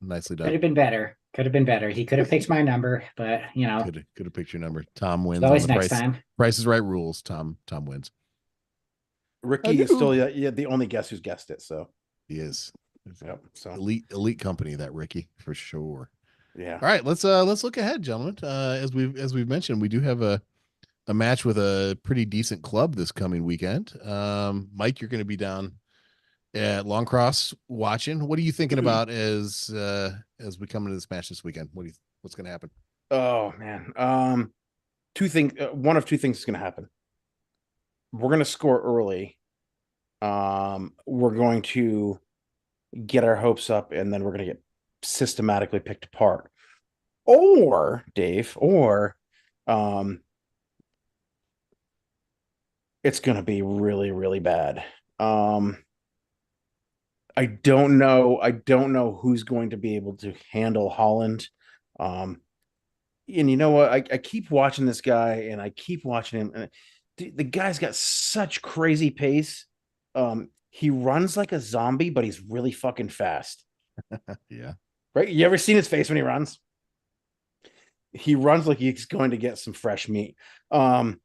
Nicely Could done. have been better. Could have been better. He could have picked my number, but Could have picked your number. Tom it's wins on always the next price. time. Price is Right rules. Tom wins. Ricky is still the only guest who's guessed it. So He is. yep. So Elite company, that Ricky, for sure. yeah. All right, let's look ahead, gentlemen. As we've mentioned, we do have a match with a pretty decent club this coming weekend. Mike, you're going to be down at Long Cross watching. What are you thinking about as we come into this match this weekend? What's going to happen? Oh man. Two things. One of two things is going to happen. We're going to score early. We're going to get our hopes up, and then we're going to get systematically picked apart. Or Dave, or it's going to be really, really bad. I don't know. I don't know who's going to be able to handle Holland. And you know what? I keep watching this guy, and I keep watching him. And the guy's got such crazy pace. He runs like a zombie, but he's really fucking fast. Yeah. Right? You ever seen his face when he runs? He runs like he's going to get some fresh meat. But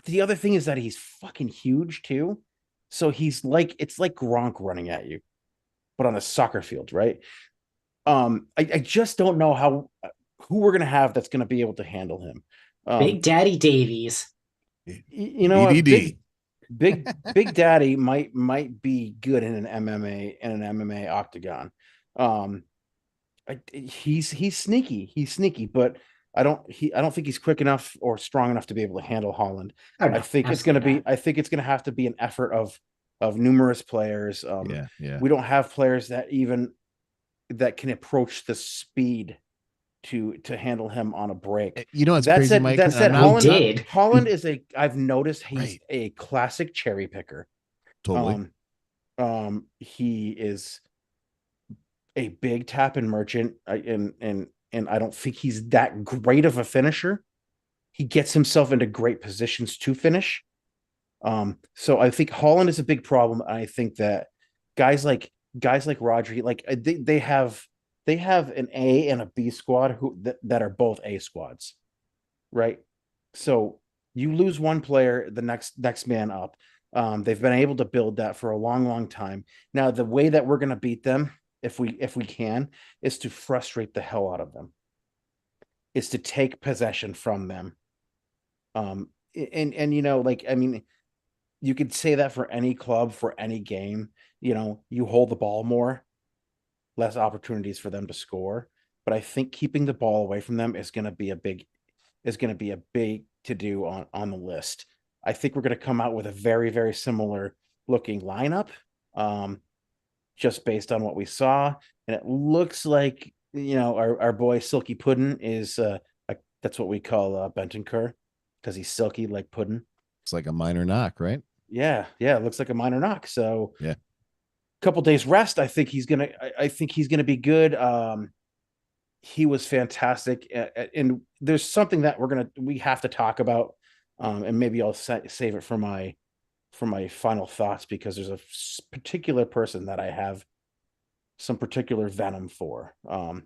the other thing is that he's fucking huge too. So it's like Gronk running at you, but on a soccer field, right? I just don't know who we're gonna have that's gonna be able to handle him. Big Daddy Davies. You know what? BDD. Big Daddy might be good in an MMA octagon. He's sneaky. He's sneaky, but I don't think he's quick enough or strong enough to be able to handle Holland. Oh, no, I think it's absolutely not. going to have to be an effort of numerous players. Yeah. We don't have players that can approach the speed to handle him on a break. You know, it's That crazy, said, Mike. that said, We did. Holland is I've noticed he's Right. a classic cherry picker. Totally. He is a big tap and merchant, and I don't think he's that great of a finisher. He gets himself into great positions to finish. So I think Holland is a big problem. I think that guys like Rodri, like they have an A and a B squad that are both A squads, right? So you lose one player, the next man up. They've been able to build that for a long time. Now the way that we're going to beat them, if we can, is to frustrate the hell out of them. Is to take possession from them. And like, I mean, you could say that for any club, for any game. You hold the ball more, less opportunities for them to score. But I think keeping the ball away from them is going to be a big to do on the list. I think we're going to come out with a very, very similar looking lineup, just based on what we saw. And it looks like, our boy Silky Puddin is that's what we call Bentancur, because he's silky like pudding. It's like a minor knock, right? Yeah, it looks like a minor knock. So Yeah. Couple days rest. I think he's gonna be good. He was fantastic, and there's something that we have to talk about, and maybe I'll save it for my final thoughts, because there's a particular person that I have some particular venom for.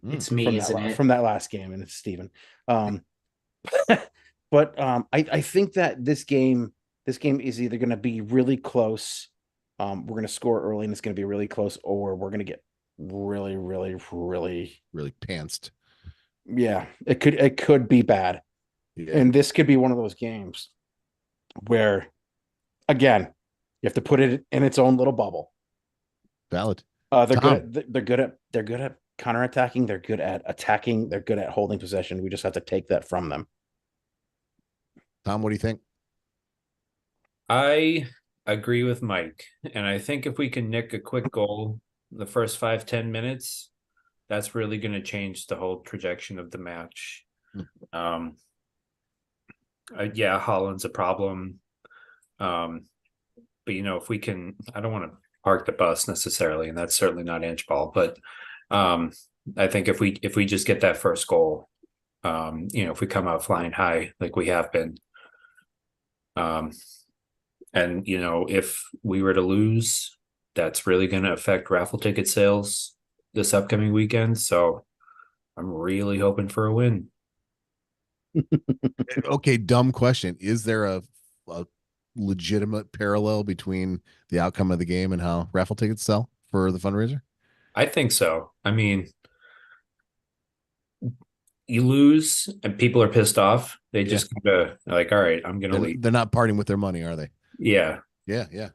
It's me, isn't it? From that last game, and it's Steven. But I think that this game is either going to be really close. We're going to score early, and it's going to be really close, or we're going to get really, really, really, Really pantsed. Yeah, it could be bad. Yeah, And this could be one of those games where, again, you have to put it in its own little bubble. valid. They're good Tom, at they're good at counterattacking. They're good at attacking. They're good at holding possession. We just have to take that from them. Tom, what do you think? I agree with Mike. And I think if we can nick a quick goal the first 5-10 minutes, that's really going to change the whole trajectory of the match. Um, yeah, Holland's a problem. But if we can, I don't want to park the bus necessarily, and that's certainly not inch ball. But I think if we just get that first goal, if we come out flying high like we have been, and if we were to lose, that's really going to affect raffle ticket sales this upcoming weekend. So I'm really hoping for a win. Okay, dumb question. Is there a legitimate parallel between the outcome of the game and how raffle tickets sell for the fundraiser? I think so. I mean, you lose and people are pissed off. They Yeah. just kind of like, all right, I'm going to They're, leave. they're not parting with their money, are they? Yeah. Yeah, yeah.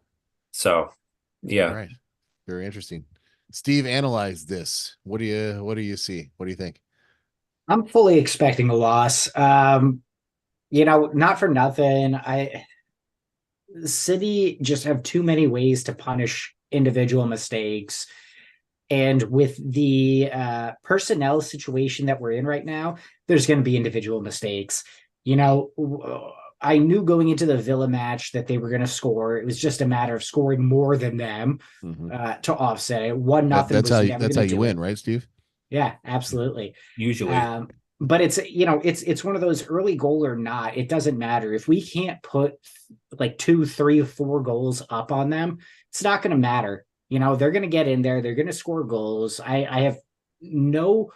So, All yeah. right. Very interesting. Steve, analyze this. What do you see? What do you think? I'm fully expecting a loss. Not for nothing. City just have too many ways to punish individual mistakes. And with the personnel situation that we're in right now, there's going to be individual mistakes. I knew going into the Villa match that they were going to score. It was just a matter of scoring more than them Mhm. to offset it. 1-0 That's was how never that's going how to you do win, it. right, Steve? Yeah, absolutely. Usually. But it's one of those early goal or not. It doesn't matter if we can't put like 2, 3, 4 goals up on them. It's not going to matter. They're going to get in there. They're going to score goals. I have no,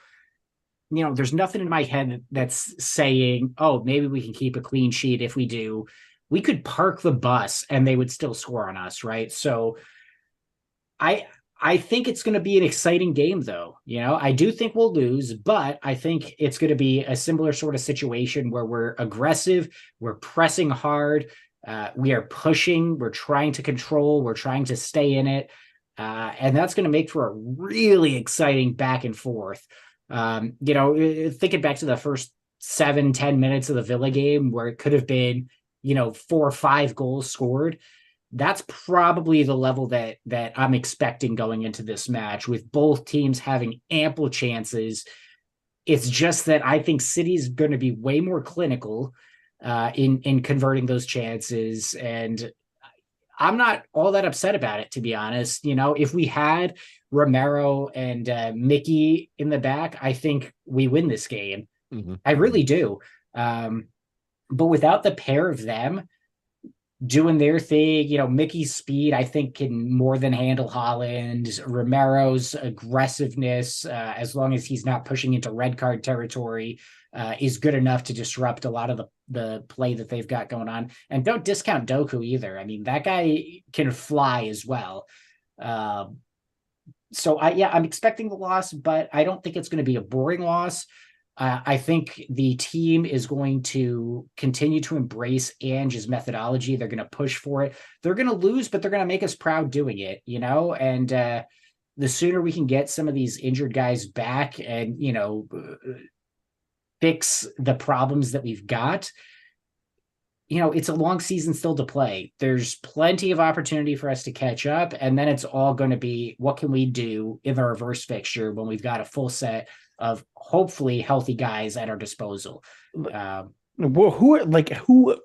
there's nothing in my head that's saying, oh, maybe we can keep a clean sheet. If we do, we could park the bus and they would still score on us, right? So I I think it's going to be an exciting game, though. I do think we'll lose, but I think it's going to be a similar sort of situation where we're aggressive, we're pressing hard, we are pushing, we're trying to control, we're trying to stay in it, and that's going to make for a really exciting back and forth. Thinking back to the first 7-10 minutes of the Villa game, where it could have been 4 or 5 goals scored. That's probably the level that I'm expecting going into this match, with both teams having ample chances. It's just that I think City's going to be way more clinical in converting those chances, and I'm not all that upset about it, to be honest. If we had Romero and Mickey in the back, I think we win this game. Mm-hmm. I really do. But without the pair of them doing their thing. Mickey's speed, I think, can more than handle Holland. Romero's aggressiveness, as long as he's not pushing into red card territory, is good enough to disrupt a lot of the play that they've got going on. And don't discount Doku either. I mean, that guy can fly as well. So I'm expecting the loss, but I don't think it's going to be a boring loss. I think the team is going to continue to embrace Ange's methodology. They're going to push for it. They're going to lose, but they're going to make us proud doing it, and the sooner we can get some of these injured guys back and, fix the problems that we've got, it's a long season still to play. There's plenty of opportunity for us to catch up. And then it's all going to be, what can we do in the reverse fixture when we've got a full set of hopefully healthy guys at our disposal? Well, who?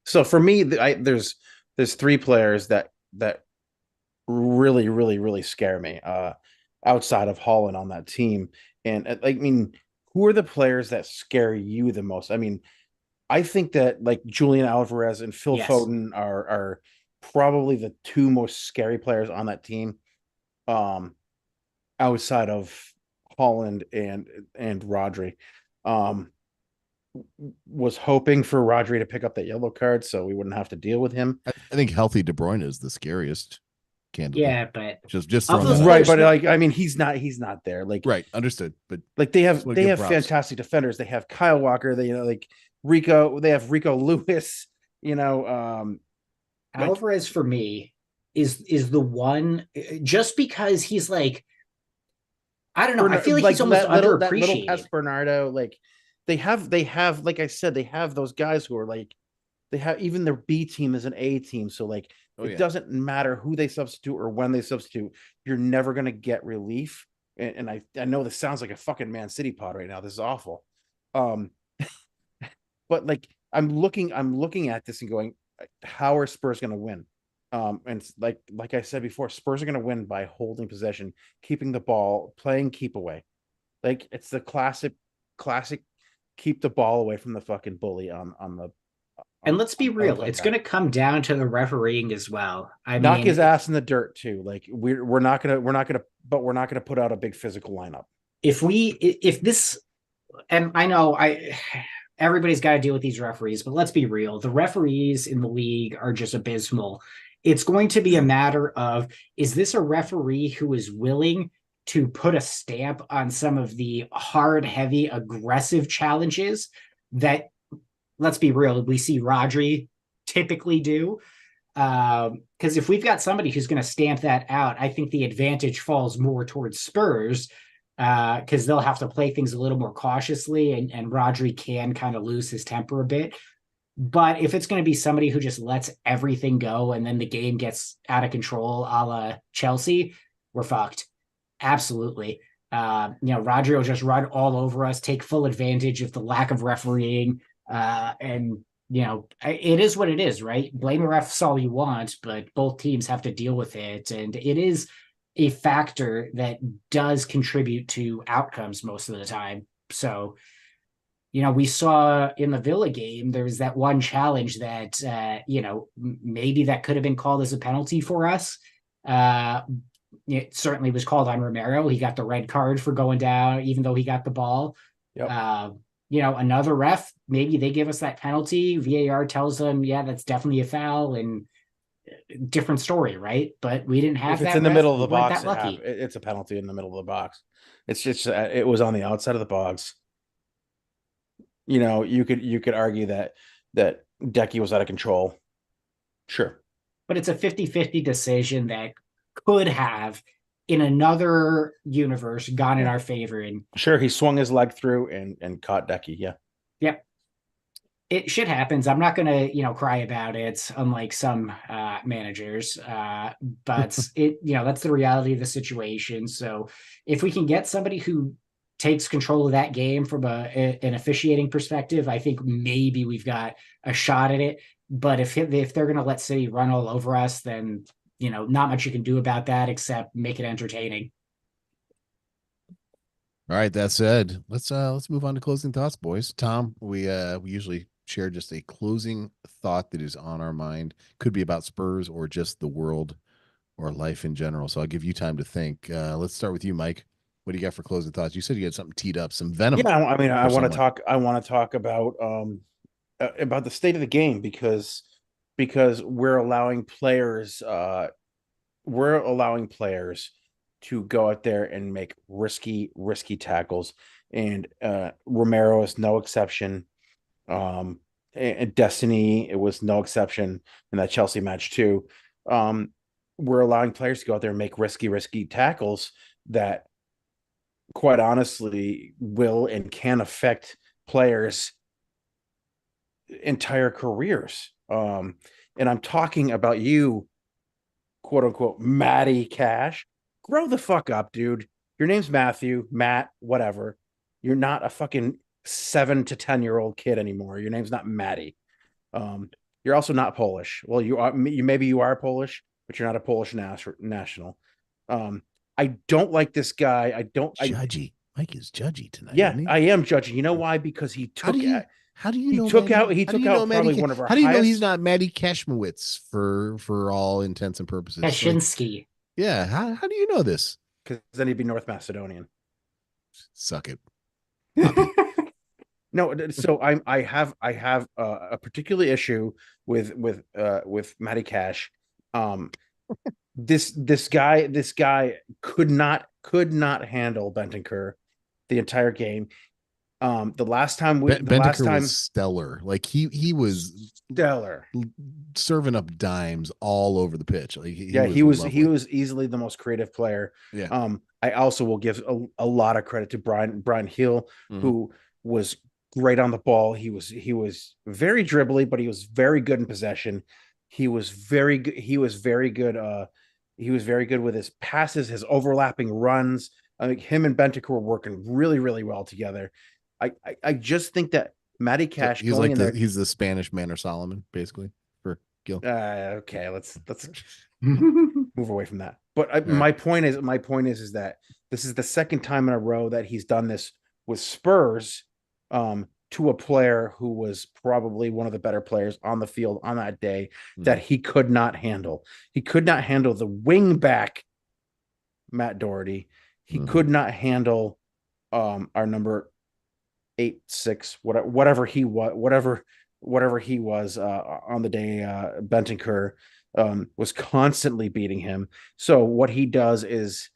So for me, there's 3 players that really, really, really scare me. Outside of Holland on that team, and I mean, who are the players that scare you the most? I mean, I think that like Julian Alvarez and Phil Yes. Foden are probably the 2 most scary players on that team. Outside of Holland and Rodri. Was hoping for Rodri to pick up that yellow card so we wouldn't have to deal with him. I think healthy De Bruyne is the scariest. candidly. Yeah, but Just of throwing those that out. Right, players, but no, like I mean, he's not there. Like Right, understood. But like they just have wanna they give have props. fantastic defenders. They have Kyle Walker. They like Rico. They have Rico Lewis. Like Alvarez for me is the one just because he's like, I don't know. I feel like he's almost that little underappreciated. pest Bernardo. Like they have like I said, they have those guys who are like they have even their B team is an A team. So like Oh, it yeah. doesn't matter who they substitute or when they substitute, you're never gonna get relief. And I know this sounds like a fucking Man City pod right now. This is awful. Um, but like I'm looking at this and going, how are Spurs gonna win? And it's like I said before, Spurs are gonna win by holding possession, keeping the ball, playing keep away. Like it's the classic keep the ball away from the fucking bully on the And let's be on the real, play it's back. going to come down to the refereeing as well. I Knock mean, his ass in the dirt too. Like we're not gonna put out a big physical lineup. if this, and I know everybody's got to deal with these referees, but let's be real, the referees in the league are just abysmal. It's going to be a matter of, is this a referee who is willing to put a stamp on some of the hard, heavy, aggressive challenges that, let's be real, we see Rodri typically do? Because if we've got somebody who's going to stamp that out, I think the advantage falls more towards Spurs, because they'll have to play things a little more cautiously, and Rodri can kind of lose his temper a bit. But if it's going to be somebody who just lets everything go and then the game gets out of control, a la Chelsea, we're fucked. Absolutely. Rodri will just run all over us, take full advantage of the lack of refereeing, and it is what it is, right? Blame the refs all you want, but both teams have to deal with it, and it is a factor that does contribute to outcomes most of the time. So, we saw in the Villa game, there was that one challenge that, maybe that could have been called as a penalty for us. It certainly was called on Romero. He got the red card for going down, even though he got the ball. Yep. Another ref, maybe they give us that penalty. VAR tells them, yeah, that's definitely a foul, and different story, right? But we didn't have If it's that in the ref. middle of We the weren't box, that lucky. it's a penalty in the middle of the box. It's just it was on the outside of the box. You could argue that Decky was out of control. Sure. But it's a 50-50 decision that could have, in another universe, gone in our favor. And Sure, he swung his leg through and caught Decky. Yeah. yep, shit happens. I'm not gonna cry about it, unlike some managers. But that's the reality of the situation. So if we can get somebody who takes control of that game from an officiating perspective, I think maybe we've got a shot at it. But if they're going to let City run all over us, then not much you can do about that except make it entertaining. All right, that said, let's move on to closing thoughts, boys. Tom, we usually share just a closing thought that is on our mind. Could be about Spurs or just the world or life in general. So I'll give you time to think. Let's start with you, Mike. What do you got for closing thoughts? You said you had something teed up, some venom. Yeah, I mean, I for want to someone. talk. I want to talk about the state of the game because we're allowing players to go out there and make risky tackles, and Romero is no exception. And Destiny, it was no exception in that Chelsea match too. We're allowing players to go out there and make risky tackles that, quite honestly, will and can affect players' entire careers. And I'm talking about you, quote unquote, Matty Cash. Grow the fuck up, dude. Your name's Matthew, Matt, whatever. You're not a fucking 7 to 10-year-old kid anymore. Your name's not Matty. You're also not Polish. Well, you are. Maybe you are Polish, but you're not a Polish national. I don't like this guy. Judgy. Mike is judgy tonight. Yeah, Isn't he? I am judging. You know why? Because he took. How do you He know took Maddie? out. He How do took you know out Maddie probably Ca- one of our How do you know highest. he's not Maddie Kashmowitz for all intents and purposes? Like, Kaczynski. yeah. How do you know this? Because then he'd be North Macedonian. Suck it. No, so I have a particular issue with Matty Cash. this guy could not handle Bentancur the entire game. The last time Bentancur was stellar. Like he was stellar, serving up dimes all over the pitch. Like he was easily the most creative player. Yeah. I also will give a lot of credit to Brian Hill, who was great on the ball. He was very dribbly, but he was very good in possession. He was very good. He was very good with his passes, his overlapping runs. I think him and Bentancur were working really, really well together. I just think that Matty Cash he's going like in there. He's the Spanish Manor Solomon, basically, for Gil. Okay, let's move away from that. But my point is that this is the second time in a row that he's done this with Spurs, to a player who was probably one of the better players on the field on that day, that he could not handle. He could not handle the wing back Matt Doherty. He could not handle our number 8-6, whatever he was on the day. Bentancur was constantly beating him. So what he does is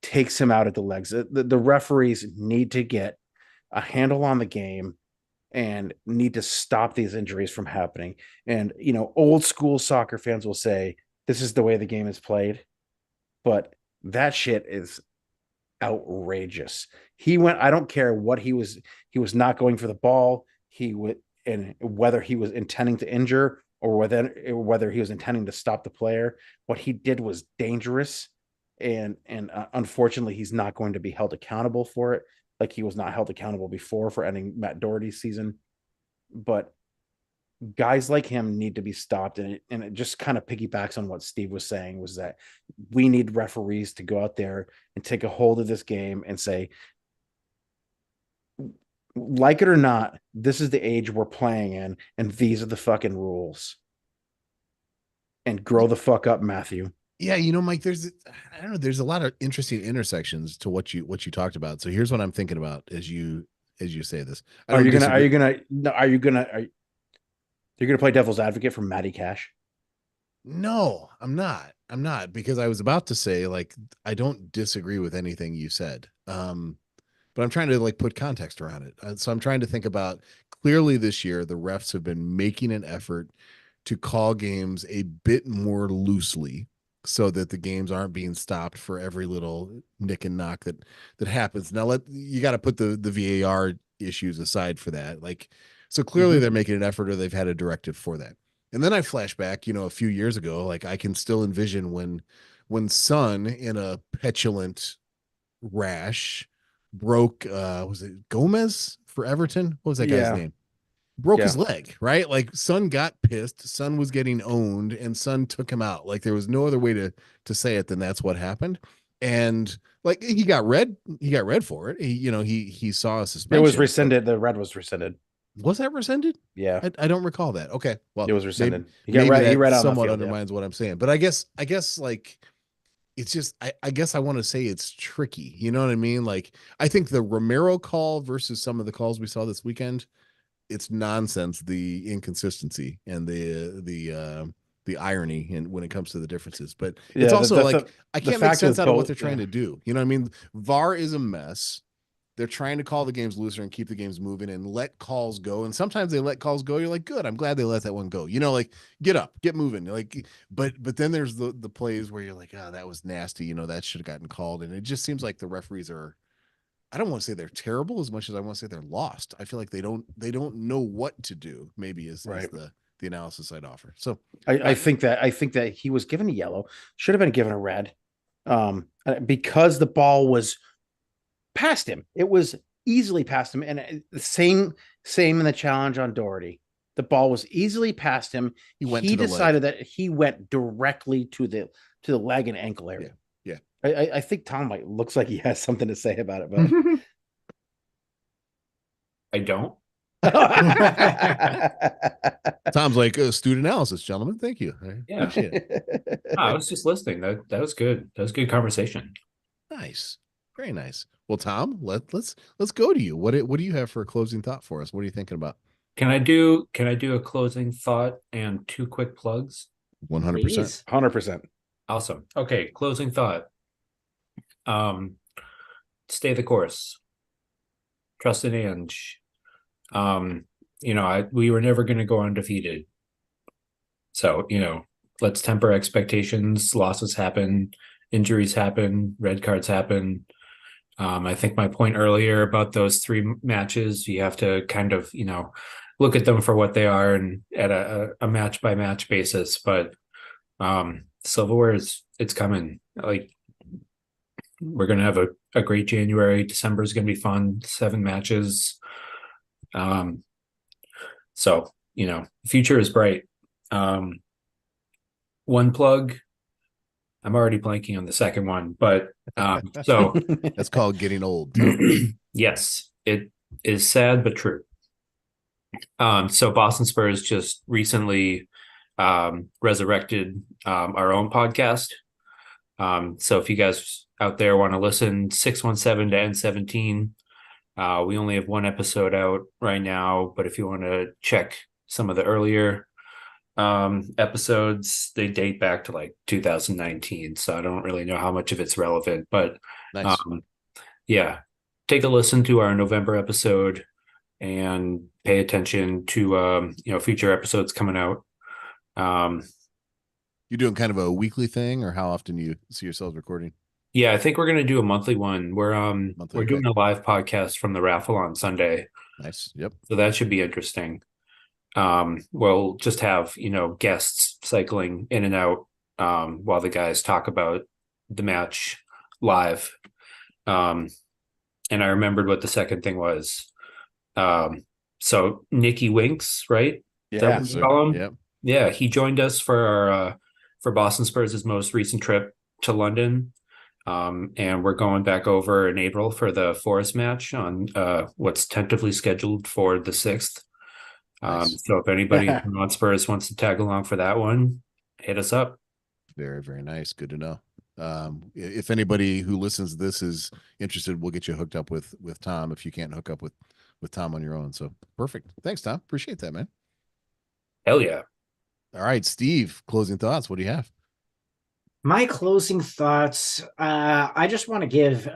takes him out at the legs. The referees need to get a handle on the game and need to stop these injuries from happening. And old school soccer fans will say this is the way the game is played, but that shit is outrageous. I don't care what he was not going for the ball. He would, and whether he was intending to injure or whether he was intending to stop the player, what he did was dangerous. And unfortunately, he's not going to be held accountable for it, like he was not held accountable before for ending Matt Doherty's season. But guys like him need to be stopped. And it just kind of piggybacks on what Steve was saying, was that we need referees to go out there and take a hold of this game and say, like it or not, this is the age we're playing in, and these are the fucking rules. And grow the fuck up, Matthew. Yeah, Mike, there's a lot of interesting intersections to what you talked about. So here's what I'm thinking about as you say this. Are you gonna play devil's advocate for Matty Cash? No, I'm not, because I was about to say, like, I don't disagree with anything you said. But I'm trying to put context around it. So I'm trying to think about, clearly this year, the refs have been making an effort to call games a bit more loosely so that the games aren't being stopped for every little nick and knock that happens. Now you got to put the VAR issues aside for that. So clearly they're making an effort, or they've had a directive for that. And then I flash back, a few years ago, I can still envision when Son, in a petulant rash, broke was it Gomez for Everton? What was that guy's name? Broke his leg, right? Son got pissed, Son was getting owned, and Son took him out. There was no other way to say it than that's what happened. And he got red for it. He saw a suspension. It was rescinded. The red was rescinded. Was that rescinded? Yeah, I don't recall that. Okay, well, it was rescinded. He read out. Somewhat undermines what I'm saying, but I guess it's just, I guess I want to say it's tricky. You know what I mean? I think the Romero call versus some of the calls we saw this weekend, it's nonsense, the inconsistency and the irony and when it comes to the differences. But it's also I can't make sense out of what they're trying to do. You know what I mean? VAR is a mess. They're trying to call the games looser and keep the games moving and let calls go. And sometimes they let calls go. You're like, good, I'm glad they let that one go. Get up, get moving. But then there's the plays where you're like, oh, that was nasty. That should have gotten called. And it just seems like the referees are, I don't want to say they're terrible as much as I want to say they're lost. I feel like they don't know what to do, maybe is the analysis I'd offer. So I think that he was given a yellow, should have been given a red, because the ball was past him. It was easily past him. And the same in the challenge on Doherty. The ball was easily past him. He decided that he went directly to the leg and ankle area. Yeah. I think Tom looks like he has something to say about it, but I don't. Tom's like, astute analysis, gentlemen. Thank you. Yeah. I was just listening. That was good. That was good conversation. Nice. Very nice. Well, Tom, let's go to you. What do you have for a closing thought for us? What are you thinking about? Can I do a closing thought and 2 quick plugs? 100%. Please. 100%. Awesome. Okay, closing thought. Stay the course. Trust in Ange. We were never going to go undefeated. So, let's temper expectations. Losses happen, injuries happen, red cards happen. I think my point earlier about those 3 matches, you have to kind of, look at them for what they are and at a match by match basis. But silverware it's coming. Like, we're gonna have a great January. December is gonna be fun. 7 matches. So the future is bright. One plug. I'm already blanking on the second one, but so That's called getting old. yes, it is sad but true. So Boston Spurs just recently resurrected our own podcast. So if you guys out there want to listen, 617 to N17. We only have 1 episode out right now, but if you want to check some of the earlier episodes, they date back to like 2019. So I don't really know how much of it's relevant, but Nice. yeah, take a listen to our November episode and pay attention to future episodes coming out. You doing kind of a weekly thing, or how often you see yourselves recording? Yeah, I think we're gonna do a monthly one. We're Monthly, doing okay. a live podcast from the raffle on Sunday, Nice. Yep. so that should be interesting. We'll just have guests cycling in and out while the guys talk about the match live. And I remembered what the second thing was. So Nicky Winks, right? Is that Yeah. what you call him? Yep. Yeah, he joined us for our for Boston Spurs' most recent trip to London. And we're going back over in April for the Forest match on what's tentatively scheduled for the 6th. Nice. So if anybody on Spurs wants to tag along for that one, hit us up. Very, very nice. Good to know. If anybody who listens to this is interested, we'll get you hooked up with Tom if you can't hook up with Tom on your own. So perfect. Thanks, Tom. Appreciate that, man. Hell yeah. All right, Steve, closing thoughts. What do you have? My closing thoughts, I just want to give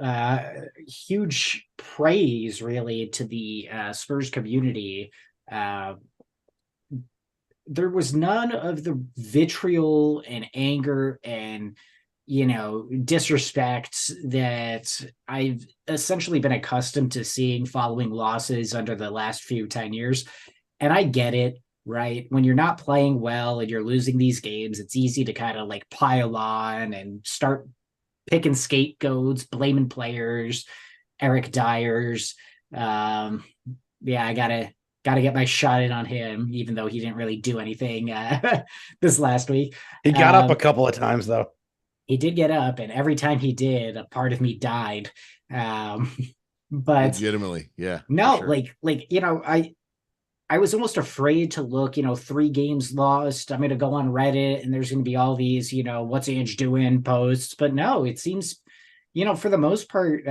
huge praise, really, to the Spurs community. There was none of the vitriol and anger and disrespect that I've essentially been accustomed to seeing following losses under the last 10 years. And I get it, right? When you're not playing well and you're losing these games, it's easy to kind of like pile on and start picking scapegoats, blaming players, Eric Dyers. Yeah, I gotta get my shot in on him, even though he didn't really do anything this last week. He got up a couple of times, though. He did get up, and every time he did, a part of me died. But legitimately, yeah. no, sure. I was almost afraid to look, 3 games lost. I'm going to go on Reddit and there's going to be all these, what's Ange doing posts. But no, it seems, for the most part,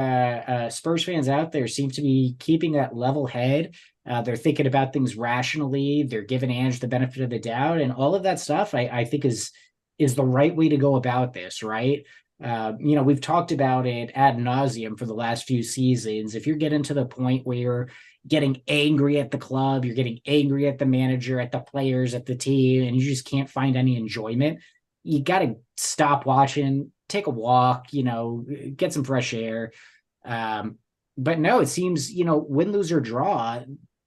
Spurs fans out there seem to be keeping that level head. They're thinking about things rationally. They're giving Ange the benefit of the doubt. And all of that stuff, I think is the right way to go about this, right? We've talked about it ad nauseum for the last few seasons. If you're getting to the point where you're getting angry at the club, you're getting angry at the manager, at the players, at the team, and you just can't find any enjoyment, you got to stop watching, take a walk, get some fresh air. But no, it seems, win, lose, or draw,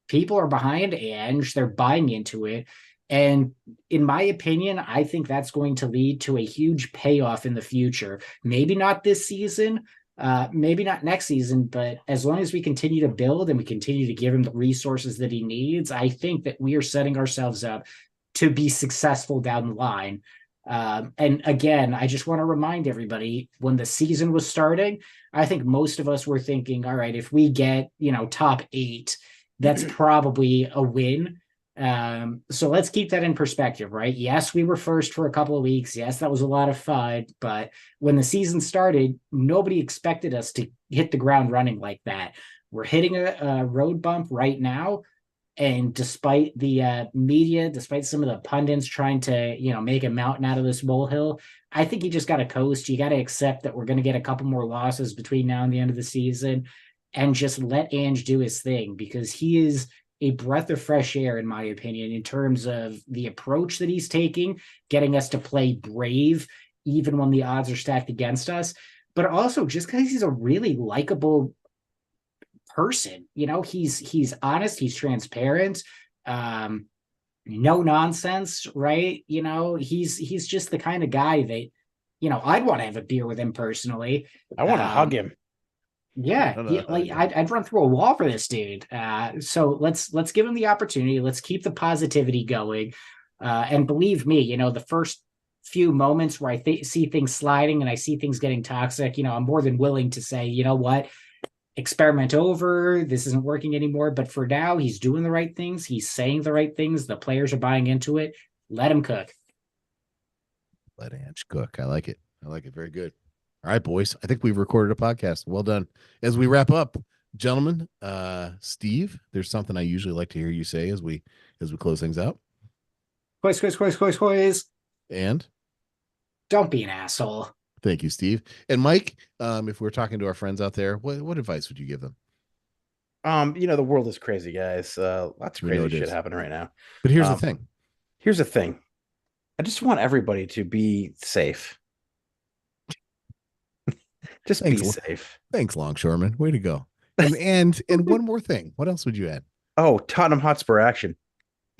people are behind Ange. They're buying into it. And in my opinion, I think that's going to lead to a huge payoff in the future. Maybe not this season, maybe not next season, but as long as we continue to build and we continue to give him the resources that he needs, I think that we are setting ourselves up to be successful down the line. And again, I just want to remind everybody, when the season was starting, I think most of us were thinking, all right, if we get, top 8, that's probably a win. So let's keep that in perspective, right? Yes, we were first for a couple of weeks. Yes, that was a lot of fun. But when the season started, nobody expected us to hit the ground running like that. We're hitting a road bump right now. And despite the media, despite some of the pundits trying to, make a mountain out of this molehill, I think you just got to coast. You got to accept that we're going to get a couple more losses between now and the end of the season, and just let Ange do his thing, because he is a breath of fresh air, in my opinion, in terms of the approach that he's taking, getting us to play brave, even when the odds are stacked against us. But also just because he's a really likable person. He's honest, he's transparent, no nonsense, right? He's just the kind of guy that, I'd want to have a beer with him personally. I want to hug him. Yeah, I'd run through a wall for this dude. So let's give him the opportunity. Let's keep the positivity going. And believe me, the first few moments where I see things sliding and I see things getting toxic, I'm more than willing to say, you know what, experiment over. This isn't working anymore. But for now, he's doing the right things. He's saying the right things. The players are buying into it. Let him cook. Let Ange cook. I like it. Very good. All right, boys. I think we've recorded a podcast. Well done. As we wrap up, gentlemen, Steve, there's something I usually like to hear you say as we close things out. Quiz. And don't be an asshole. Thank you, Steve. And Mike, if we're talking to our friends out there, what advice would you give them? The world is crazy, guys. Lots of crazy shit happening right now. But here's the thing. Here's the thing. I just want everybody to be safe. Just be safe. Thanks, Longshoreman. Way to go. And one more thing. What else would you add? Oh, Tottenham Hotspur action.